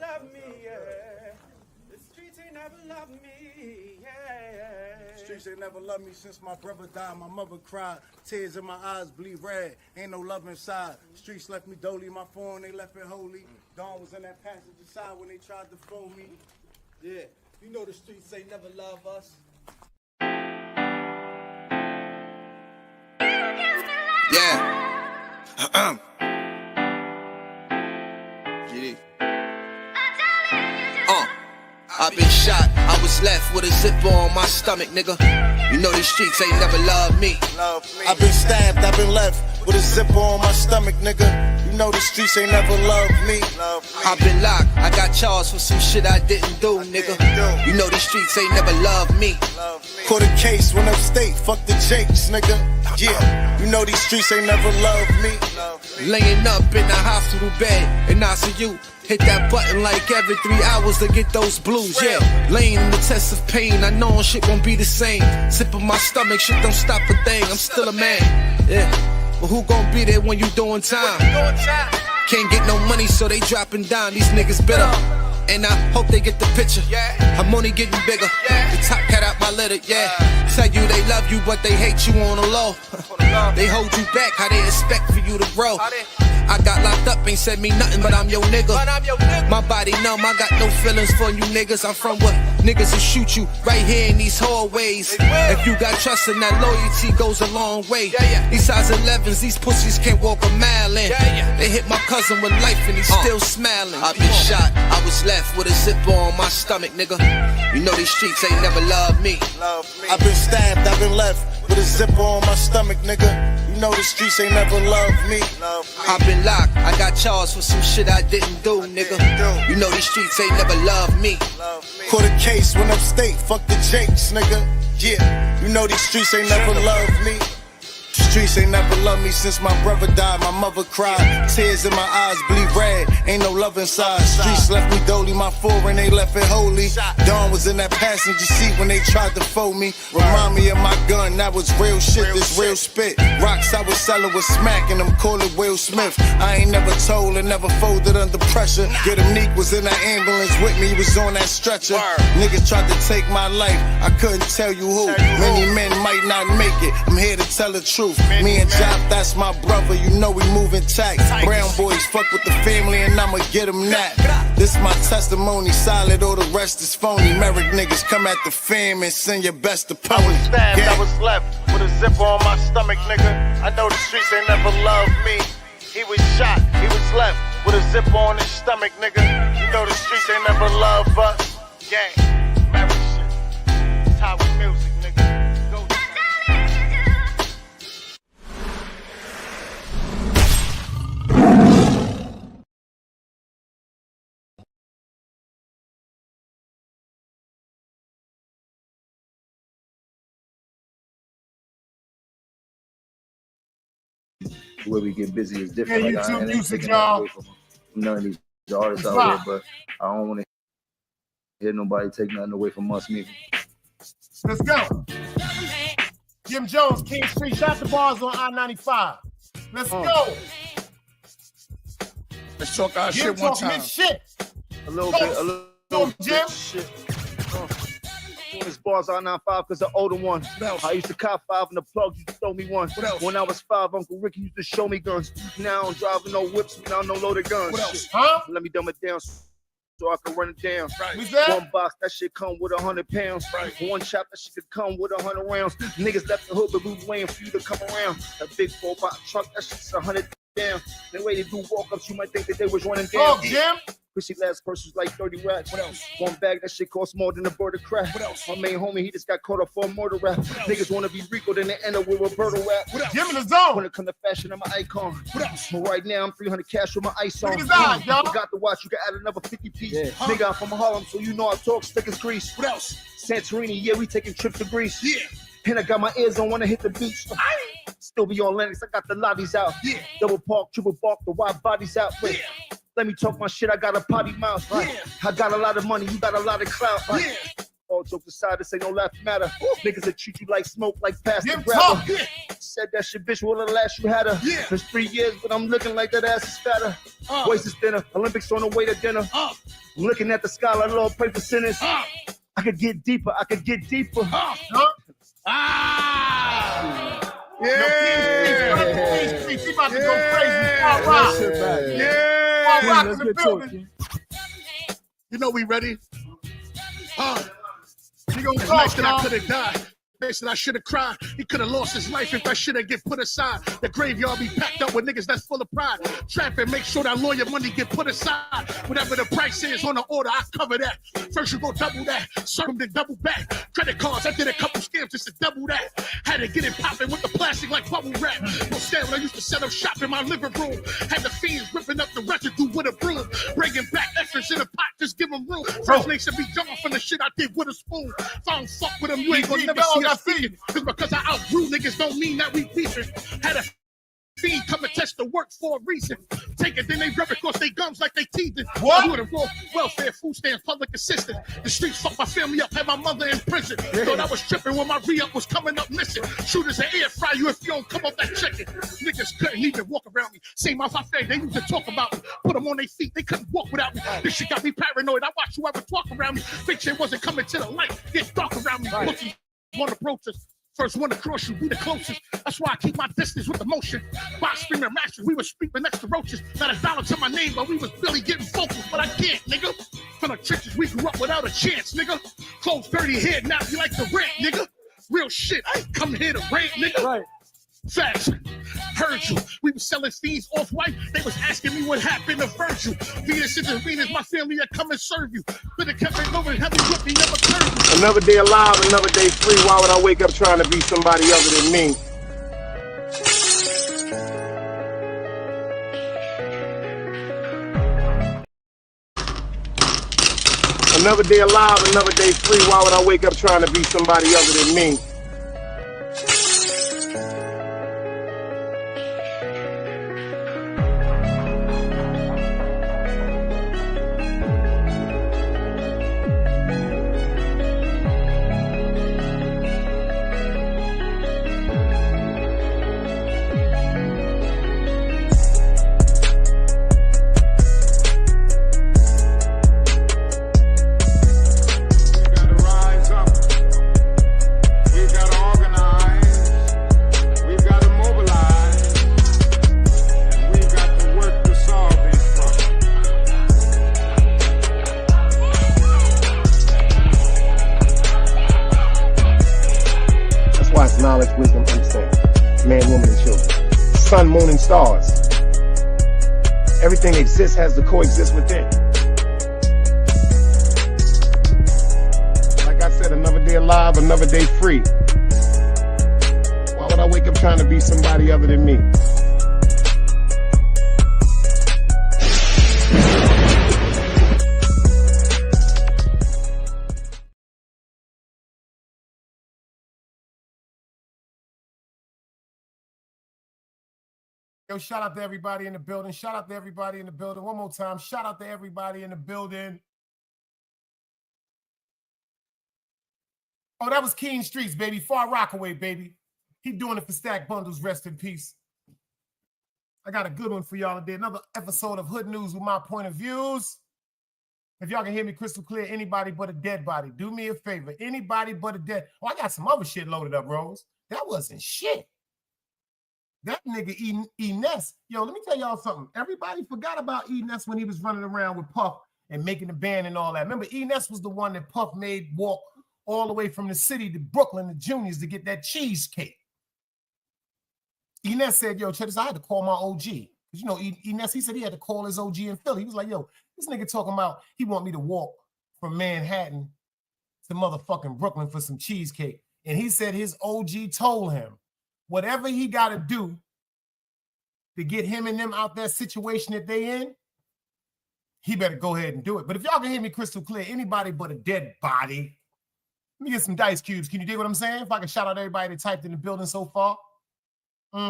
love me, yeah. The streets ain't never loved me, yeah. Streets ain't never loved me since my brother died. My mother cried, tears in my eyes bleed red. Ain't no love inside. Streets left me dolly, my phone they left it holy. Dawn was in that passenger side when they tried to phone me. Yeah, you know the streets ain't never love us. Yeah. GD. I've been shot, I was left with a zipper on my stomach, nigga. You know these streets ain't never loved me. I've been stabbed, I've been left with a zipper on my stomach, nigga. You know the streets ain't never loved me. I've been locked, I got charged for some shit I didn't do, nigga. You know these streets ain't never loved me. Caught a case, went upstate, fuck the Jakes, nigga. Yeah, you know these streets ain't never loved me. Laying up in the hospital bed in ICU. Hit that button like every 3 hours to get those blues, yeah. Laying in the test of pain, I know shit won't be the same. Sip of my stomach, shit don't stop a thing, I'm still a man, yeah. But who gon' be there when you doing time? Can't get no money, so they dropping down, these niggas bitter. And I hope they get the picture, I'm only getting bigger. The top cat out my litter, yeah. Tell you they love you, but they hate you on the low. They hold you back, how they expect for you to grow. I got locked up, ain't said me nothing, but I'm your nigga. My body numb, I got no feelings for you niggas. I'm from where niggas will shoot you right here in these hallways. If you got trust in that loyalty goes a long way. These size 11s, these pussies can't walk a mile in. They hit my cousin with life and he's still smiling. I've been shot, I was left with a zipper on my stomach, nigga. You know these streets ain't never loved me. I've been stabbed, I've been left with a zipper on my stomach, nigga. You know the streets ain't never loved me. I've been locked, I got charged for some shit I didn't do, nigga. You know these streets ain't never loved me. Caught a case, went upstate, fuck the Jakes, nigga. Yeah, you know these streets ain't never loved me. The streets ain't never loved me since my brother died. My mother cried, tears in my eyes bleed red. Ain't no love inside. Streets left me dolly, my foreign they left it holy. Dawn was in that passenger seat when they tried to fold me. Remind me of my gun, that was real shit, this real spit. Rocks I was selling was smacking them, call it Will Smith. I ain't never told and never folded under pressure. Get him Neek was in that ambulance with me, he was on that stretcher. Niggas tried to take my life, I couldn't tell you who. Many men might not make it, I'm here to tell the truth. Me and Jop, that's my brother, you know we moving tight. Brown boys fuck with the family and I'ma get them that. This my testimony, solid, all the rest is phony. Merrick niggas come at the fam and send your best opponent. I was stabbed, I was left with a zipper on my stomach, nigga. I know the streets ain't never loved me. He was shot, he was left with a zipper on his stomach, nigga. You know the streets ain't never loved us. Gang, Merrick shit, it's how we music, nigga. Go. The way we get busy is different. Yeah, like, YouTube I ain't music, taking that y'all. away from none of these artists out here, but I don't want to hear nobody take nothing away from us, neither. Let's go. Jim Jones, King Street, shot the bars on I-95. Let's go. Let's talk our Jim shit one talking time. his shit. A little bit, Jim. Shit. This bars on 95 because the older one. I used to cop 5 in the plug, used to throw me one. When I was 5, Uncle Ricky used to show me guns. Now I'm driving no whips, now no loaded guns. What else? Huh? Let me dumb it down so I can run it down. Right. One box, that shit come with 100 pounds. Right. One chop, that shit could come with 100 rounds. Niggas left the hood, but we was waiting for you to come around. That big 4-box truck, that shit's 100 down. The way they do walk-ups, you might think that they was running down. Oh, Jim. Chrissy last purse was like 30 racks. What else? One bag, that shit cost more than a bird of crack. What else? My main homie, he just got caught up for a murder rap. Niggas wanna be Rico, then they end up with Roberto rap. What else? Jim in the zone. When it come to fashion, I'm an icon. What else? But right now, I'm 300 cash with my ice on. Look at his eyes, y'all. You got to watch, you can add another 50 piece. Yeah. Nigga, I'm from Harlem, so you know I talk stick as grease. What else? Santorini, yeah, we taking trips to Greece. Yeah. And I got my ears on, wanna hit the beach. Still be on Lennox, I got the lobbies out. Yeah. Double park, triple park, the wide bodies out. Wait. Yeah. Let me talk my shit, I got a potty mouth, right? Yeah. I got a lot of money, you got a lot of clout, right? Yeah. All jokes aside, this ain't no laughing matter. Ooh. Niggas that treat you like smoke, like Pastor Grabber. said that shit, bitch, will it last? You had her for 3 years, but I'm looking like that ass is fatter. Waist is thinner, Olympics on the way to dinner. I'm looking at the sky like Lord, pray for sinners. I could get deeper, I could get deeper. Yeah. She about to go crazy. All right. Yeah. Rock in the building. You know we ready? She gonna talk, that I could have died. That I should have cried. He could have lost his life if that shit had get put aside. The graveyard be packed up with niggas that's full of pride. Trap and make sure that lawyer money get put aside. Whatever the price is on the order, I cover that. First you go double that, serve them then double back. Credit cards, I did a couple scams just to double that. Had to get it popping with the plastic like bubble wrap. No stand when I used to set up shop in my living room. Had the fiends ripping up the residue with a broom. Bringing back efforts in a pot, just give them room. First nation be jumping from the shit I did with a spoon. If I don't fuck with them, you ain't gonna never see us feeding. Cause because I outgrew niggas don't mean that we beefing. Had a fiend come and test the work for a reason. Take it, then they rub it cause they gums like they teething. What? I the raw welfare, food stamps, public assistance. The streets fucked my family up, had my mother in prison. Thought I was tripping when my re-up was coming up missing. Shooters and air fry you if you don't come up that chicken. Niggas couldn't even walk around me. Same mouth I fed, they used to talk about me. Put them on their feet, they couldn't walk without me. This shit got me paranoid. I watch whoever talk around me. Think shit wasn't coming to the light. Get dark around me. Pussy wanna approach us. First one to cross you, be the closest. That's why I keep my distance with the motion. Box screaming matches, we was sleeping next to roaches. Not $1 to my name, but we was really getting focused. But I can't, nigga. From the trenches, we grew up without a chance, nigga. Clothes dirty head, now you like the rent, nigga. Real shit, I ain't come here to rant, nigga. Right. Facts. Heard you. We was selling fiends off-white. They was asking me what happened to Virgil. Venus is Venus, my family that come and serve you. But it kept it moving, heavy whip, he never curved you. Another day alive, another day free. Why would I wake up trying to be somebody other than me? Another day alive, another day free. Why would I wake up trying to be somebody other than me? Knowledge, wisdom, understanding. Man, woman, and children. Sun, moon, and stars. Everything exists has to coexist within. Like I said, another day alive, another day free. Why would I wake up trying to be somebody other than me? Yo, shout out to everybody in the building. Shout out to everybody in the building. One more time. Shout out to everybody in the building. Oh, that was King Streets, baby. Far Rockaway, baby. He doing it for Stack Bundles. Rest in peace. I got a good one for y'all today. Another episode of Hood News with my point of views. If y'all can hear me crystal clear, anybody but a dead body. Do me a favor. Anybody but a dead. Oh, I got some other shit loaded up, Rose. That wasn't shit. That nigga E-Ness. Yo, let me tell y'all something. Everybody forgot about E-Ness when he was running around with Puff and making the band and all that. Remember, E-Ness was the one that Puff made walk all the way from the city to Brooklyn to Junior's to get that cheesecake. E-Ness said, yo, check this, I had to call my OG. Because, you know, E-Ness, he said he had to call his OG in Philly. He was like, yo, this nigga talking about he want me to walk from Manhattan to motherfucking Brooklyn for some cheesecake. And he said his OG told him, whatever he got to do to get him and them out that situation that they in, he better go ahead and do it. But if y'all can hear me crystal clear, anybody but a dead body, let me get some dice cubes. Can you dig what I'm saying? If I can shout out everybody that typed in the building so far. That's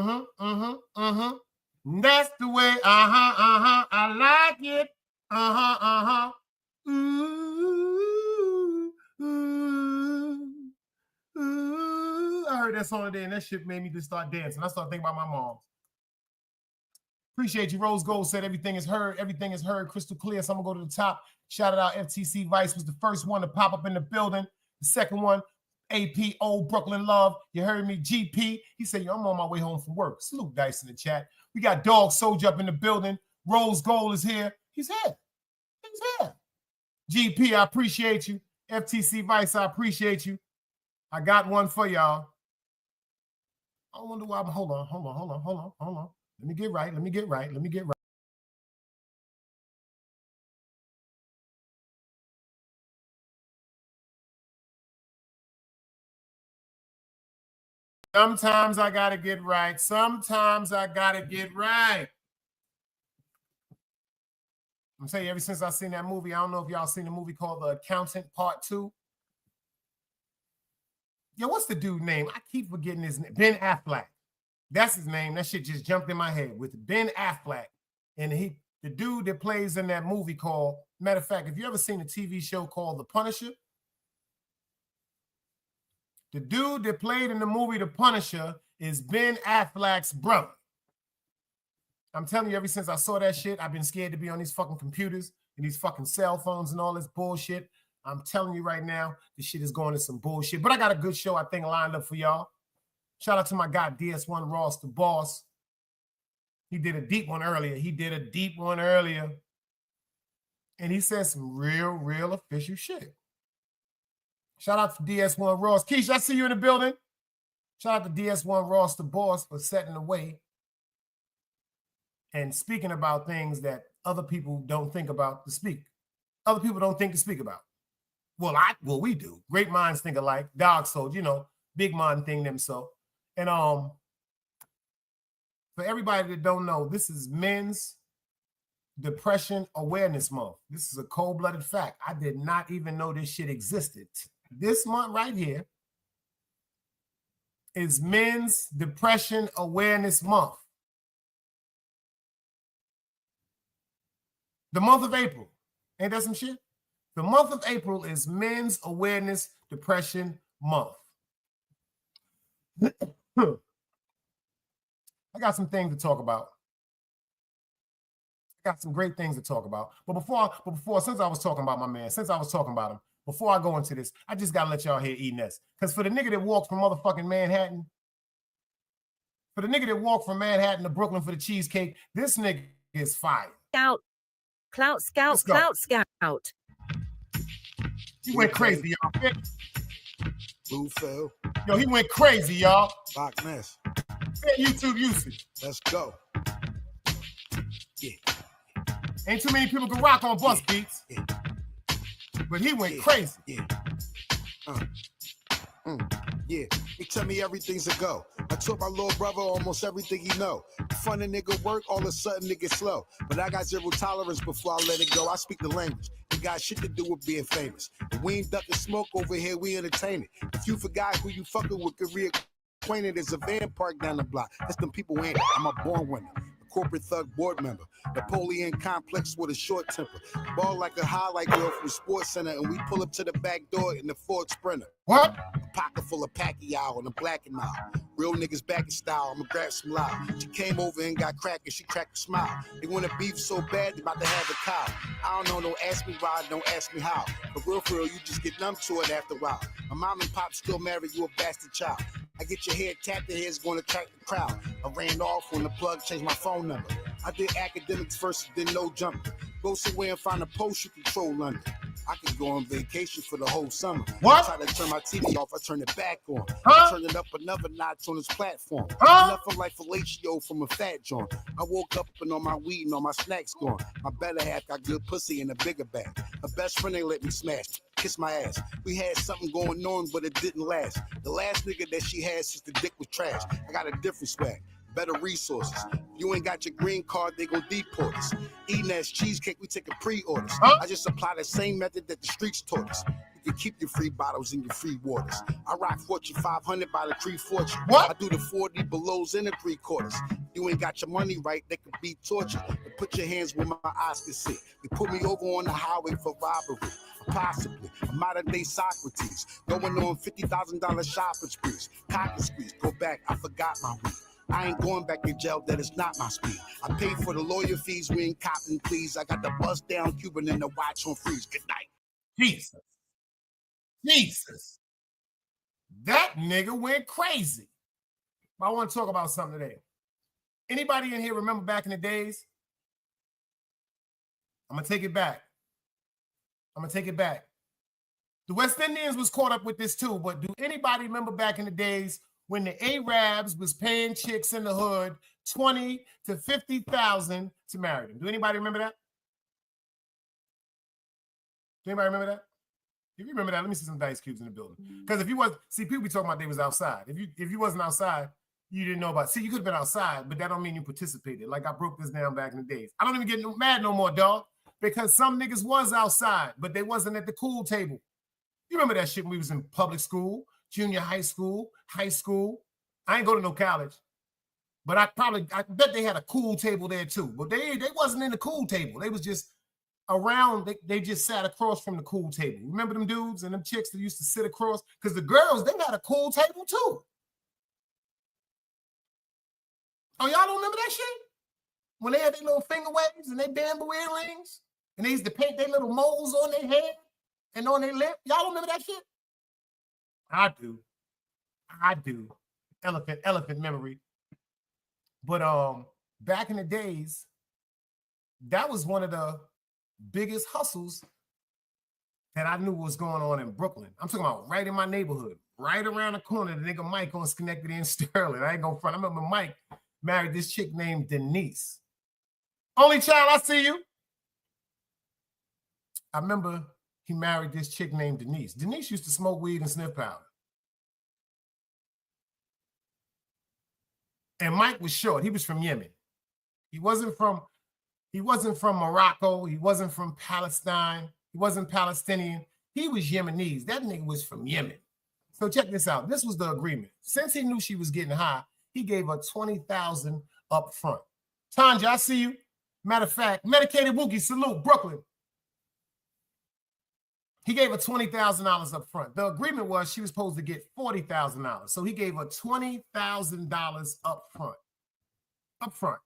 the way, I like it. Ooh, I heard that song today, and that shit made me just start dancing. I started thinking about my mom. Appreciate you. Rose Gold said everything is heard. Everything is heard crystal clear. So I'm going to go to the top. Shout out FTC Vice was the first one to pop up in the building. The second one, AP Old Brooklyn Love. You heard me, GP. He said, yo, I'm on my way home from work. Salute Dice in the chat. We got Dog Soldier up in the building. Rose Gold is here. He's here. He's here. GP, I appreciate you. FTC Vice, I appreciate you. I got one for y'all. I wonder why I'm, hold on. Let me get right. Sometimes I gotta get right. I'm saying ever since I seen that movie, I don't know if y'all seen the movie called The Accountant Part 2. Yo, what's the dude name? I keep forgetting his name. Ben Affleck. That's his name. That shit just jumped in my head with Ben Affleck. And the dude that plays in that movie called, matter of fact, if you ever seen a TV show called The Punisher, the dude that played in the movie The Punisher is Ben Affleck's brother. I'm telling you, ever since I saw that shit, I've been scared to be on these fucking computers and these fucking cell phones and all this bullshit. I'm telling you right now, this shit is going to some bullshit. But I got a good show, I think, lined up for y'all. Shout out to my guy, DS1 Ross, the boss. He did a deep one earlier. And he said some real official shit. Shout out to DS1 Ross. Keish, I see you in the building. Shout out to DS1 Ross, the boss, for setting the way and speaking about things that other people don't think about to speak. Other people don't think to speak about. Well, we do. Great minds think alike. Dog Soldier, you know, big mind thing themselves. And for everybody that don't know, this is Men's Depression Awareness Month. This is a cold-blooded fact. I did not even know this shit existed. This month right here is Men's Depression Awareness Month. The month of April. Ain't that some shit? The month of April is Men's Awareness Depression Month. I got some things to talk about. I got some great things to talk about. But before, since I was talking about my man, since I was talking about him, before I go into this, I just got to let y'all hear E-Ness. Because for the nigga that walked from motherfucking Manhattan, to Brooklyn for the cheesecake, this nigga is fire. Clout Scout. He went crazy, y'all. Blue Phil. Yo, he went crazy, y'all. Loch Ness. YouTube usage. Let's go. Yeah. Ain't too many people can rock on bus beats. Yeah. But he went crazy. Yeah. Yeah. He tell me everything's a go. I taught my little brother almost everything he know. Fun a nigga work, all of a sudden it gets slow. But I got zero tolerance before I let it go. I speak the language. It got shit to do with being famous. And we ain't ducking smoke over here, we entertain it. If you forgot who you fucking with, could reacquainted, there's a van park down the block. That's them people ain't. I'm a born winner. Corporate thug board member, Napoleon complex with a short temper, ball like a highlight girl from the sports center, and we pull up to the back door in the Ford Sprinter. What? A pocket full of Pacquiao and a black and mild. Real niggas back in style, I'ma grab some loud. She came over and got cracked and she cracked a smile. They want to beef so bad, they about to have a cow. I don't know, don't ask me why, don't ask me how. But real for real, you just get numb to it after a while. My mom and pop still married, you a bastard child. I get your head tapped, the head's gonna attract the crowd. I ran off when the plug changed my phone number. I did academics first, then no jumping. Go somewhere and find a post you control under. I could go on vacation for the whole summer. What? I try to turn my TV off, I turn it back on. Huh? I turn it up another notch on this platform. Huh? Nothing like fellatio from a fat joint. I woke up and all my weed and all my snacks gone. My better half got good pussy in a bigger bag. Her best friend ain't let me smash. Kiss my ass. We had something going on, but it didn't last. The last nigga that she had since the dick was trash. I got a different swag. Better resources. If you ain't got your green card, they gon' deport us. Eating that cheesecake, we taking pre-orders. Huh? I just apply the same method that the streets taught us. You can keep your free bottles and your free waters. I rock Fortune 500 by the Cree Fortune. What? I do the 40 belows and the 3/4. You ain't got your money right, that could be torture. But put your hands where my eyes can see. You put me over on the highway for robbery. Possibly a modern day Socrates. Going on $50,000 shopping sprees. Cotton squeeze. Go back, I forgot my weed. I ain't going back in jail, that is not my speed. I paid for the lawyer fees, we ain't copping, please. I got the bust down Cuban and the watch on freeze. Good night. Jesus. Jesus. That nigga went crazy. I want to talk about something today. Anybody in here remember back in the days? I'm going to take it back. The West Indians was caught up with this too, but do anybody remember back in the days when the Arabs was paying chicks in the hood $20,000 to $50,000 to marry them? Do anybody remember that? Do anybody remember that? If you remember that, let me see some dice cubes in the building. Because if you was, see, people be talking about they was outside. If you wasn't outside, you didn't know about. See, you could have been outside, but that don't mean you participated. Like I broke this down back in the days. I don't even get mad no more, dog, because some niggas was outside, but they wasn't at the cool table. You remember that shit when we was in public school, junior high school, high school. I ain't go to no college, but I bet they had a cool table there too. But they wasn't in the cool table. They was just around. They just sat across from the cool table. Remember them dudes and them chicks that used to sit across? Because the girls, they had a cool table too. Oh, y'all don't remember that shit? When they had their little finger waves and their bamboo earrings, and they used to paint their little moles on their head and on their lip. Y'all don't remember that shit? I do. Elephant memory. But back in the days, that was one of the biggest hustles that I knew was going on in Brooklyn. I'm talking about right in my neighborhood, right around the corner, the nigga Mike on Schenectady and Sterling. I ain't gonna front. I remember Mike married this chick named Denise. Only child, I see you. I remember he married this chick named Denise. Denise used to smoke weed and sniff powder. And Mike was short. He was from Yemen. He wasn't from Morocco. He wasn't from Palestine. He wasn't Palestinian. He was Yemenese. That nigga was from Yemen. So check this out. This was the agreement. Since he knew she was getting high, he gave her $20,000 up front. Tanja, I see you. Matter of fact, Medicated Wookie, salute, Brooklyn. He gave her $20,000 up front. The agreement was she was supposed to get $40,000. So he gave her $20,000 up front. Up front.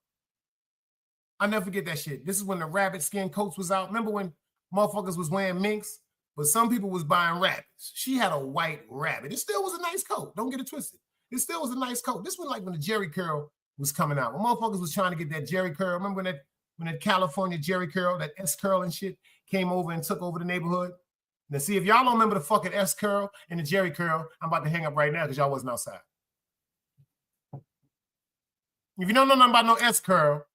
I'll never forget that shit. This is when the rabbit skin coats was out. Remember when motherfuckers was wearing minks? But some people was buying rabbits. She had a white rabbit. It still was a nice coat. Don't get it twisted. It still was a nice coat. This was like when the Jerry curl was coming out. When motherfuckers was trying to get that Jerry curl. Remember when that California Jerry curl, that S curl and shit came over and took over the neighborhood? Now, see, if y'all don't remember the fucking S curl and the Jerry curl, I'm about to hang up right now because y'all wasn't outside. If you don't know nothing about no S curl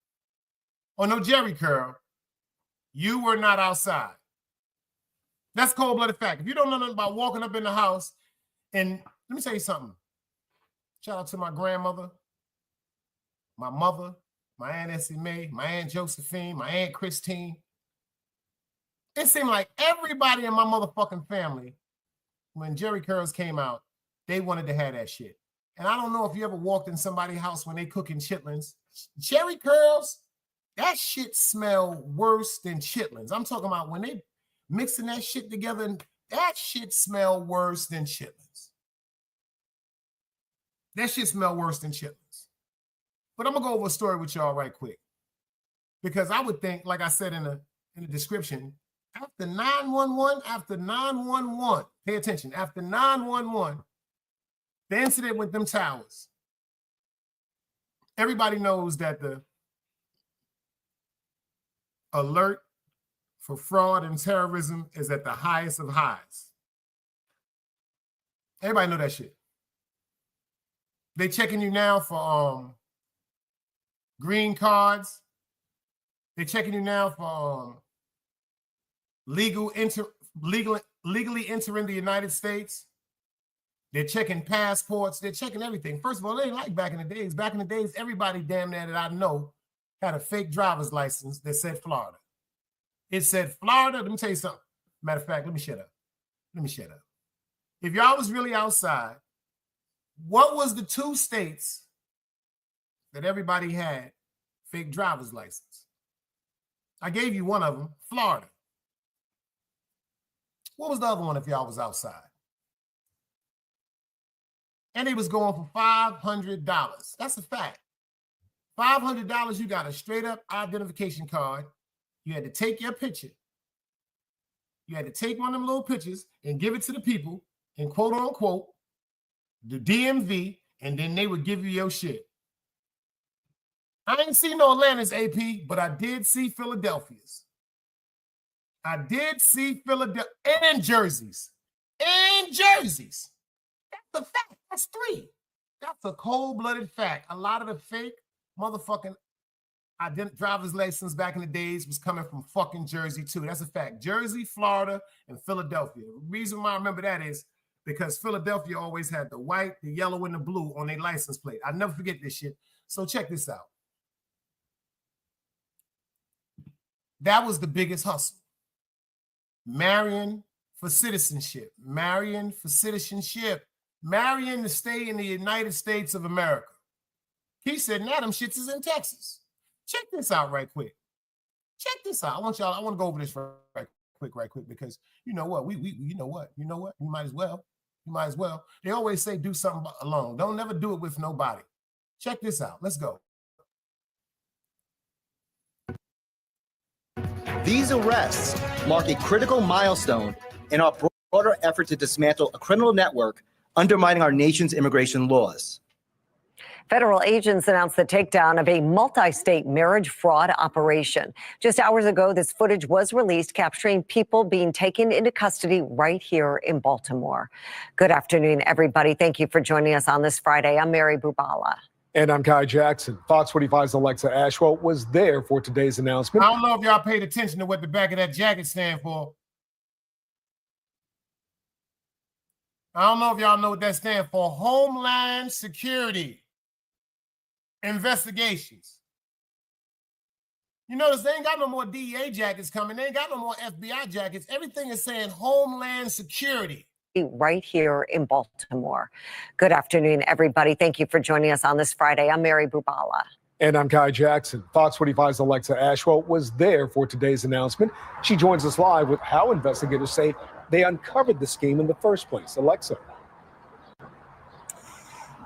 or no Jerry curl, you were not outside. That's cold-blooded fact. If you don't know nothing about walking up in the house, and let me tell you something. Shout out to my grandmother, my mother, my Aunt Essie Mae, my Aunt Josephine, my Aunt Christine. It seemed like everybody in my motherfucking family, when Jerry curls came out, they wanted to have that shit. And I don't know if you ever walked in somebody's house when they cooking chitlins. Jerry curls, that shit smell worse than chitlins. I'm talking about when they mixing that shit together, and that shit smell worse than chitlins. That shit smell worse than chitlins. But I'm gonna go over a story with y'all right quick. Because I would think, like I said in the description, after 911, pay attention, after 911, the incident with them towers, everybody knows that the alert for fraud and terrorism is at the highest of highs. Everybody know that shit. They checking you now for green cards. They checking you now for legally entering the United States. They're checking passports. They're checking everything. First of all, it ain't like back in the days. Back in the days, everybody damn near that I know had a fake driver's license that said Florida. It said Florida. Let me tell you something. Matter of fact, let me shut up. Let me shut up. If y'all was really outside, what was the 2 states that everybody had fake driver's license? I gave you one of them, Florida. What was the other one if y'all was outside? And it was going for $500. That's a fact. $500, you got a straight up identification card. You had to take your picture. You had to take one of them little pictures and give it to the people in quote unquote the DMV, and then they would give you your shit. I ain't seen no Atlanta's, AP, but I did see Philadelphia's. I did see Philadelphia and Jersey's. And Jersey's. That's a fact. That's 3. That's a cold-blooded fact. A lot of the fake motherfucking driver's license back in the days was coming from fucking Jersey too. That's a fact. Jersey, Florida, and Philadelphia. The reason why I remember that is because Philadelphia always had the white, the yellow, and the blue on their license plate. I never forget this shit. So check this out. That was the biggest hustle. Marrying for citizenship. Marrying for citizenship. Marrying to stay in the United States of America. He said, now them shits is in Texas. Check this out right quick. Check this out. I want to go over this right quick, because you know what? You know what? You might as well. They always say do something alone. Don't never do it with nobody. Check this out. Let's go. These arrests mark a critical milestone in our broader effort to dismantle a criminal network undermining our nation's immigration laws. Federal agents announced the takedown of a multi-state marriage fraud operation. Just hours ago, this footage was released capturing people being taken into custody right here in Baltimore. Good afternoon, everybody. Thank you for joining us on this Friday. I'm Mary Bubala. And I'm Kai Jackson. Fox 45's Alexa Ashwell was there for today's announcement. I don't know if y'all paid attention to what the back of that jacket stands for. I don't know if y'all know what that stands for. Homeland Security Investigations. You notice they ain't got no more DEA jackets coming. They ain't got no more FBI jackets. Everything is saying Homeland Security. Right here in Baltimore. Good afternoon, everybody. Thank you for joining us on this Friday. I'm Mary Bubala. And I'm Kai Jackson. Fox 45's Alexa Ashwell was there for today's announcement. She joins us live with how investigators say they uncovered the scheme in the first place. Alexa.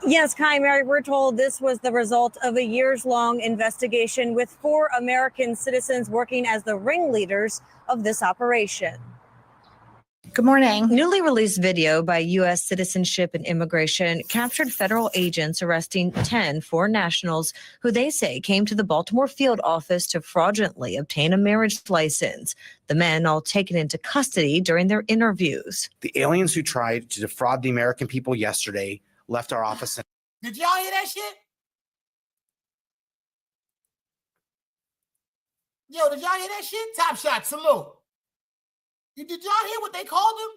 Yes, Kai, Mary, we're told this was the result of a years-long investigation with 4 American citizens working as the ringleaders of this operation. Good morning. Newly released video by U.S. Citizenship and Immigration captured federal agents arresting 10 foreign nationals who they say came to the Baltimore field office to fraudulently obtain a marriage license. The men all taken into custody during their interviews. The aliens who tried to defraud the American people yesterday left our office. Did y'all hear that shit? Yo, did y'all hear that shit? Top shot, salute. Did y'all hear what they called them?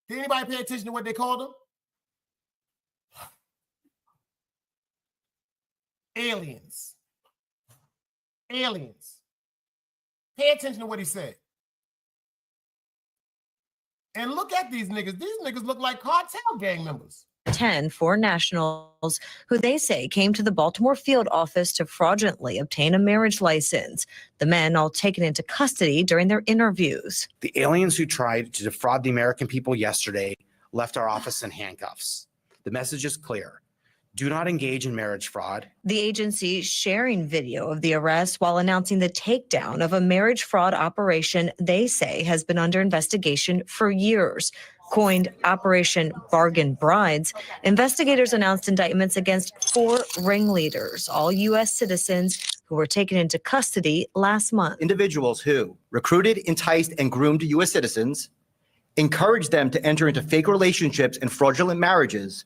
Did anybody pay attention to what they called them? Aliens. Aliens. Pay attention to what he said. And look at these niggas. These niggas look like cartel gang members. 10 foreign nationals who they say came to the Baltimore field office to fraudulently obtain a marriage license. The men all taken into custody during their interviews. The aliens who tried to defraud the American people yesterday left our office in handcuffs. The message is clear. Do not engage in marriage fraud. The agency sharing video of the arrest while announcing the takedown of a marriage fraud operation they say has been under investigation for years. Coined Operation Bargain Brides, investigators announced indictments against 4 ringleaders, all U.S. citizens who were taken into custody last month. Individuals who recruited, enticed, and groomed U.S. citizens, encouraged them to enter into fake relationships and fraudulent marriages,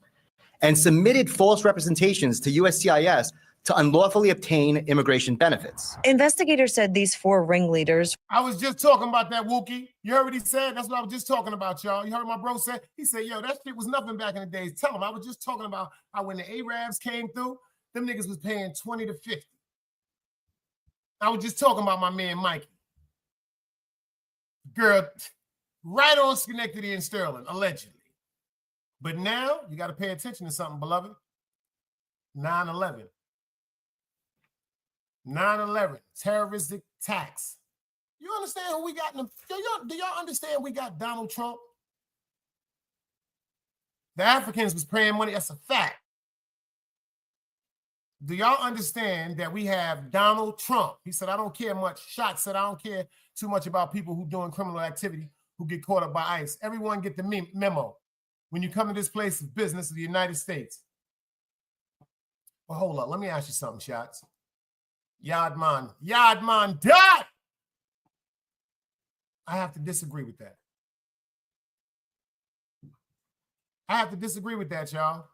and submitted false representations to USCIS to unlawfully obtain immigration benefits. Investigators said these 4 ringleaders. I was just talking about that, Wookie. You heard what he said? That's what I was just talking about, y'all. You heard my bro say? He said, yo, that shit was nothing back in the days. Tell him, I was just talking about how when the Arabs came through, them niggas was paying 20 to 50. I was just talking about my man, Mikey. Girl, right on Schenectady and Sterling, allegedly. But now you got to pay attention to something, beloved. 9/11. 9/11, terroristic attacks. You understand who we got in the, do y'all understand we got Donald Trump? The Africans was praying money, that's a fact. Do y'all understand that we have Donald Trump? He said, I don't care much. Shot said, I don't care too much about people who doing criminal activity who get caught up by ICE. Everyone get the memo. When you come to this place of business of the United States. Well, hold up. Let me ask you something, Shots. Yadman dot. I have to disagree with that. I have to disagree with that, y'all.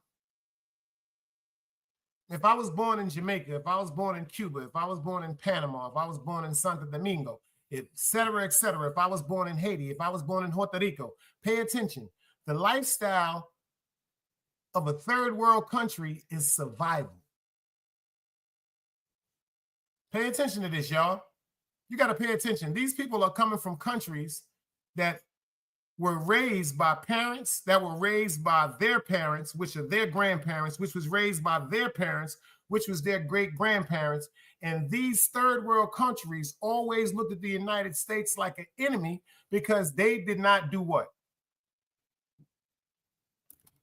If I was born in Jamaica, if I was born in Cuba, if I was born in Panama, if I was born in Santo Domingo, et cetera, if I was born in Haiti, if I was born in Puerto Rico, pay attention. The lifestyle of a third world country is survival. Pay attention to this, y'all. You got to pay attention. These people are coming from countries that were raised by parents, that were raised by their parents, which are their grandparents, which was raised by their parents, which was their great-grandparents. And these third world countries always looked at the United States like an enemy because they did not do what?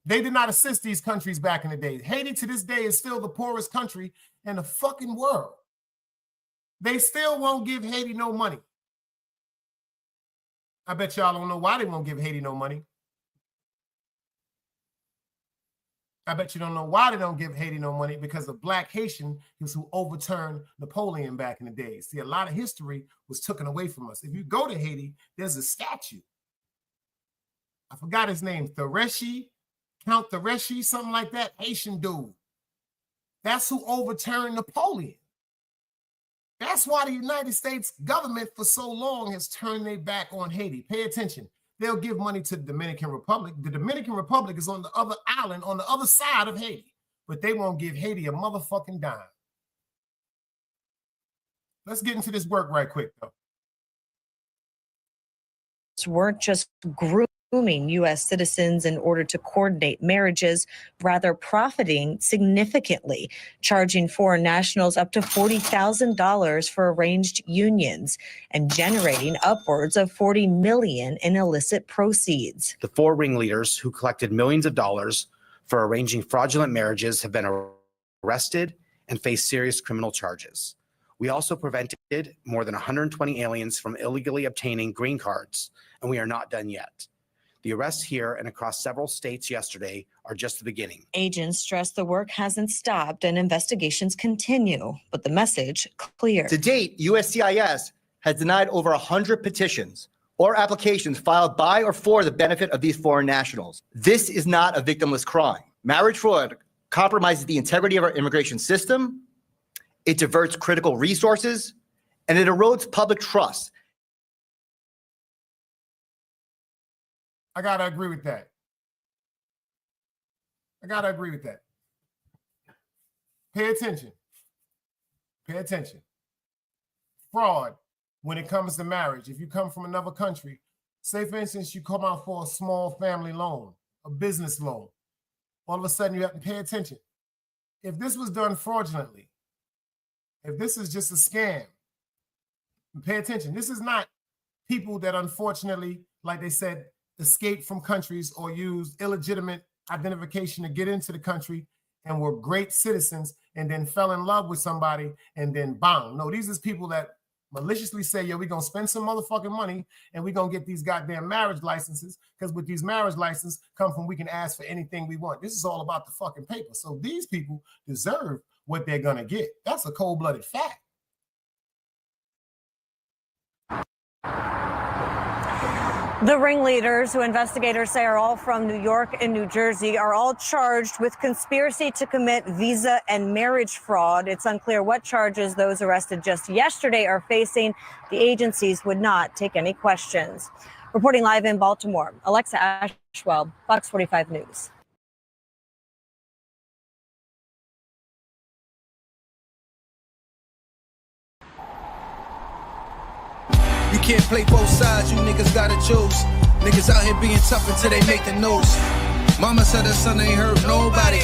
They did not assist these countries back in the day. Haiti to this day is still the poorest country in the fucking world. They still won't give Haiti no money. I bet y'all don't know why they won't give Haiti no money. I bet you don't know why they don't give Haiti no money, because the black Haitian is who overturned Napoleon back in the day. See, a lot of history was taken away from us. If you go to Haiti, there's a statue. I forgot his name, Count Thoreshi, something like that, Haitian dude. That's who overturned Napoleon. That's why the United States government for so long has turned their back on Haiti. Pay attention. They'll give money to the Dominican Republic. The Dominican Republic is on the other island, on the other side of Haiti, but they won't give Haiti a motherfucking dime. Let's get into this work right quick, though. Weren't just grooming U.S. citizens in order to coordinate marriages, rather profiting significantly, charging foreign nationals up to $40,000 for arranged unions and generating upwards of $40 million in illicit proceeds. The four ringleaders who collected millions of dollars for arranging fraudulent marriages have been arrested and face serious criminal charges. We also prevented more than 120 aliens from illegally obtaining green cards, and we are not done yet. The arrests here and across several states yesterday are just the beginning. Agents stress the work hasn't stopped and investigations continue, but the message clear. To date, USCIS has denied over 100 petitions or applications filed by or for the benefit of these foreign nationals. This is not a victimless crime. Marriage fraud compromises the integrity of our immigration system, it diverts critical resources, and it erodes public trust. I got to agree with that. Pay attention. Fraud when it comes to marriage. If you come from another country, say for instance, you come out for a small family loan, a business loan. All of a sudden you have to pay attention. If this was done fraudulently, if this is just a scam, pay attention. This is not people that unfortunately, like they said, escaped from countries or used illegitimate identification to get into the country and were great citizens and then fell in love with somebody and then bang. No, these is people that maliciously say, yo, we're going to spend some motherfucking money and we're going to get these goddamn marriage licenses, because with these marriage licenses come from we can ask for anything we want. This is all about the fucking paper. So these people deserve what they're going to get. That's a cold-blooded fact. The ringleaders, who investigators say are all from New York and New Jersey, are all charged with conspiracy to commit visa and marriage fraud. It's unclear what charges those arrested just yesterday are facing. The agencies would not take any questions. Reporting live in Baltimore, Alexa Ashwell, Fox 45 News. You can't play both sides, you niggas gotta choose. Niggas out here being tough until they make the news. Mama said her son ain't hurt nobody.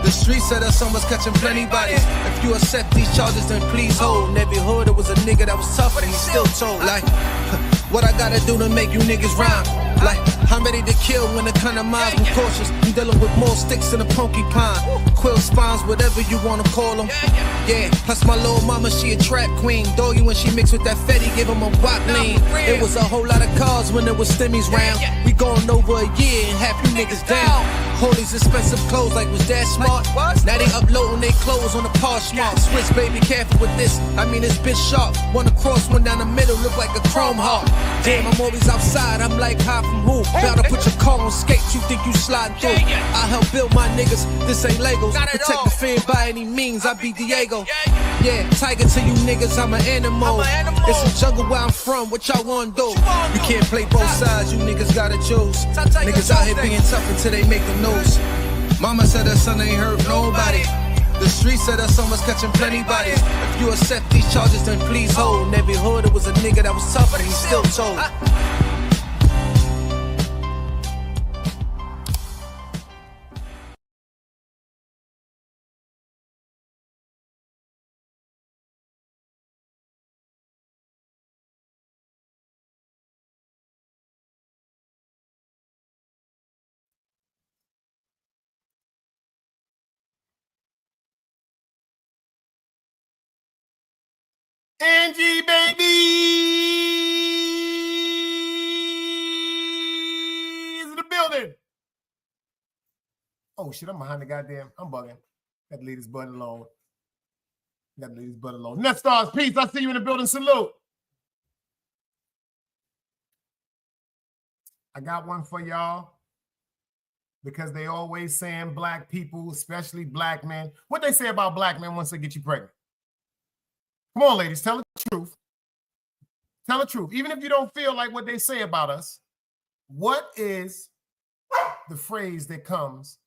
The streets said her son was catching plenty bodies. If you accept these charges, then please hold. In every hood, it was a nigga that was tough, but he still told. Like, what I gotta do to make you niggas rhyme? Like, I'm ready to kill when the kind of minds I'm cautious. I'm dealing with more sticks than a porcupine. Quill spines, whatever you wanna call them. Yeah, plus my little mama, she a trap queen. Doggy, when she mixed with that Fetty, give him a wop lean. It was a whole lot of cars when there was stimmies round. We going over a year and half you niggas down. All these expensive clothes like was that smart? Now they uploading their clothes on the Poshmark. Switch, baby, careful with this. I mean, it's bitch sharp. One across, one down the middle, look like a chrome heart. Damn, I'm always outside. I'm like high from who? Bout to put your car on skates. You think you slide through? I help build my niggas. This ain't Legos. Protect the fan by any means. I be Diego. Yeah, tiger to you niggas. I'm an animal. It's a jungle where I'm from. What y'all wanna do? You can't play both sides. You niggas gotta choose. Niggas out here being tough until they make the news. Mama said her son ain't hurt nobody. The streets said her son was catching plenty bodies. If you accept these charges, then please hold. In every hood, it was a nigga that was tough, but he still told. Angie, baby, is in the building. Oh shit, I'm behind the goddamn. I'm bugging. Gotta leave this button alone. Gotta leave this button alone. Net Stars, peace. I see you in the building. Salute. I got one for y'all because they always saying black people, especially black men. What they say about black men once they get you pregnant? Come on, ladies, tell the truth. Tell the truth. Even if you don't feel like what they say about us, what is the phrase that comes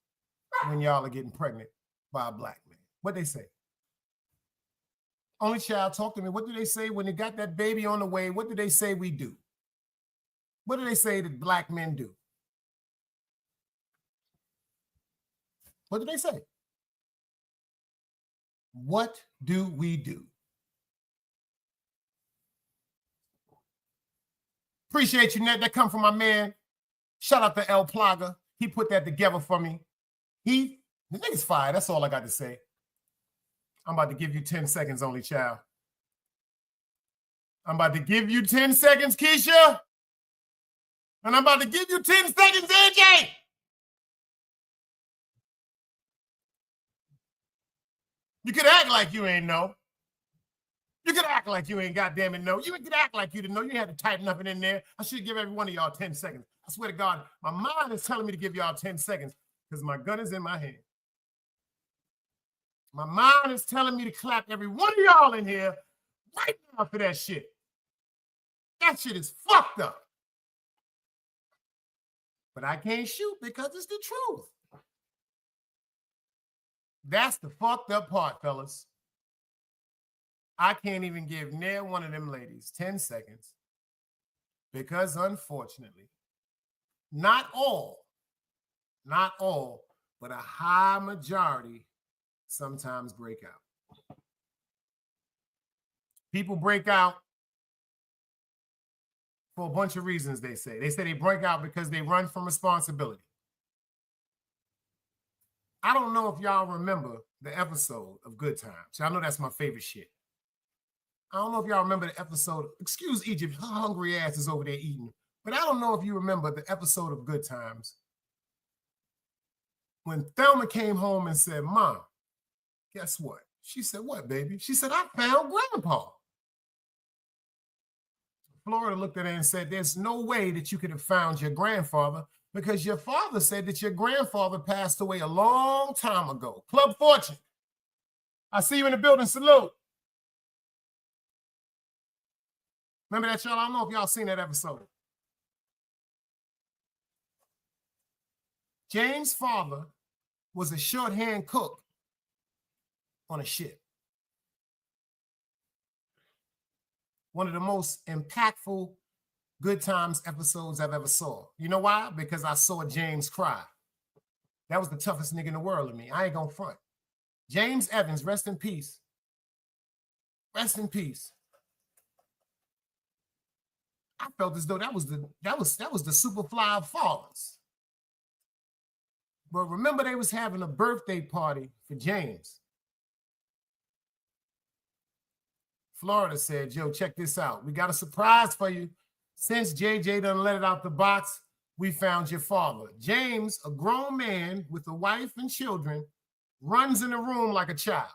when y'all are getting pregnant by a black man? What they say? Only child, talk to me. What do they say when they got that baby on the way? What do they say we do? What do they say that black men do? What do they say? What do we do? Appreciate you, Ned. That come from my man. Shout out to El Plaga. He put that together for me. The nigga's fire. That's all I got to say. I'm about to give you 10 seconds only, child. I'm about to give you 10 seconds, Keisha. And I'm about to give you 10 seconds, AJ. You could act like you ain't know. You could act like you ain't goddamn it know. You could act like you didn't know. You had to type nothing in there. I should give every one of y'all 10 seconds. I swear to God, my mind is telling me to give y'all 10 seconds because my gun is in my hand. My mind is telling me to clap every one of y'all in here right now for that shit. That shit is fucked up. But I can't shoot because it's the truth. That's the fucked up part, fellas. I can't even give near one of them ladies 10 seconds because unfortunately, not all, but a high majority sometimes break out. People break out for a bunch of reasons, they say. They say they break out because they run from responsibility. I don't know if y'all remember the episode of Good Times. I know that's my favorite shit. I don't know if y'all remember the episode. Excuse Egypt, her hungry ass is over there eating. But I don't know if you remember the episode of Good Times when Thelma came home and said, Mom, guess what? She said, what, baby? She said, I found Grandpa. Florida looked at her and said, there's no way that you could have found your grandfather because your father said that your grandfather passed away a long time ago. Club Fortune, I see you in the building. Salute. Remember that, y'all? I don't know if y'all seen that episode. James' father was a shorthand cook on a ship. one of the most impactful Good Times episodes I've ever saw. You know why? Because I saw James cry. That was the toughest nigga in the world to me. I ain't gonna front. James Evans, rest in peace. Rest in peace. I felt as though that was the Superfly of fathers. But remember, they was having a birthday party for James. Florida said, yo, check this out. We got a surprise for you. Since JJ done let it out the box, we found your father. James, a grown man with a wife and children, runs in the room like a child.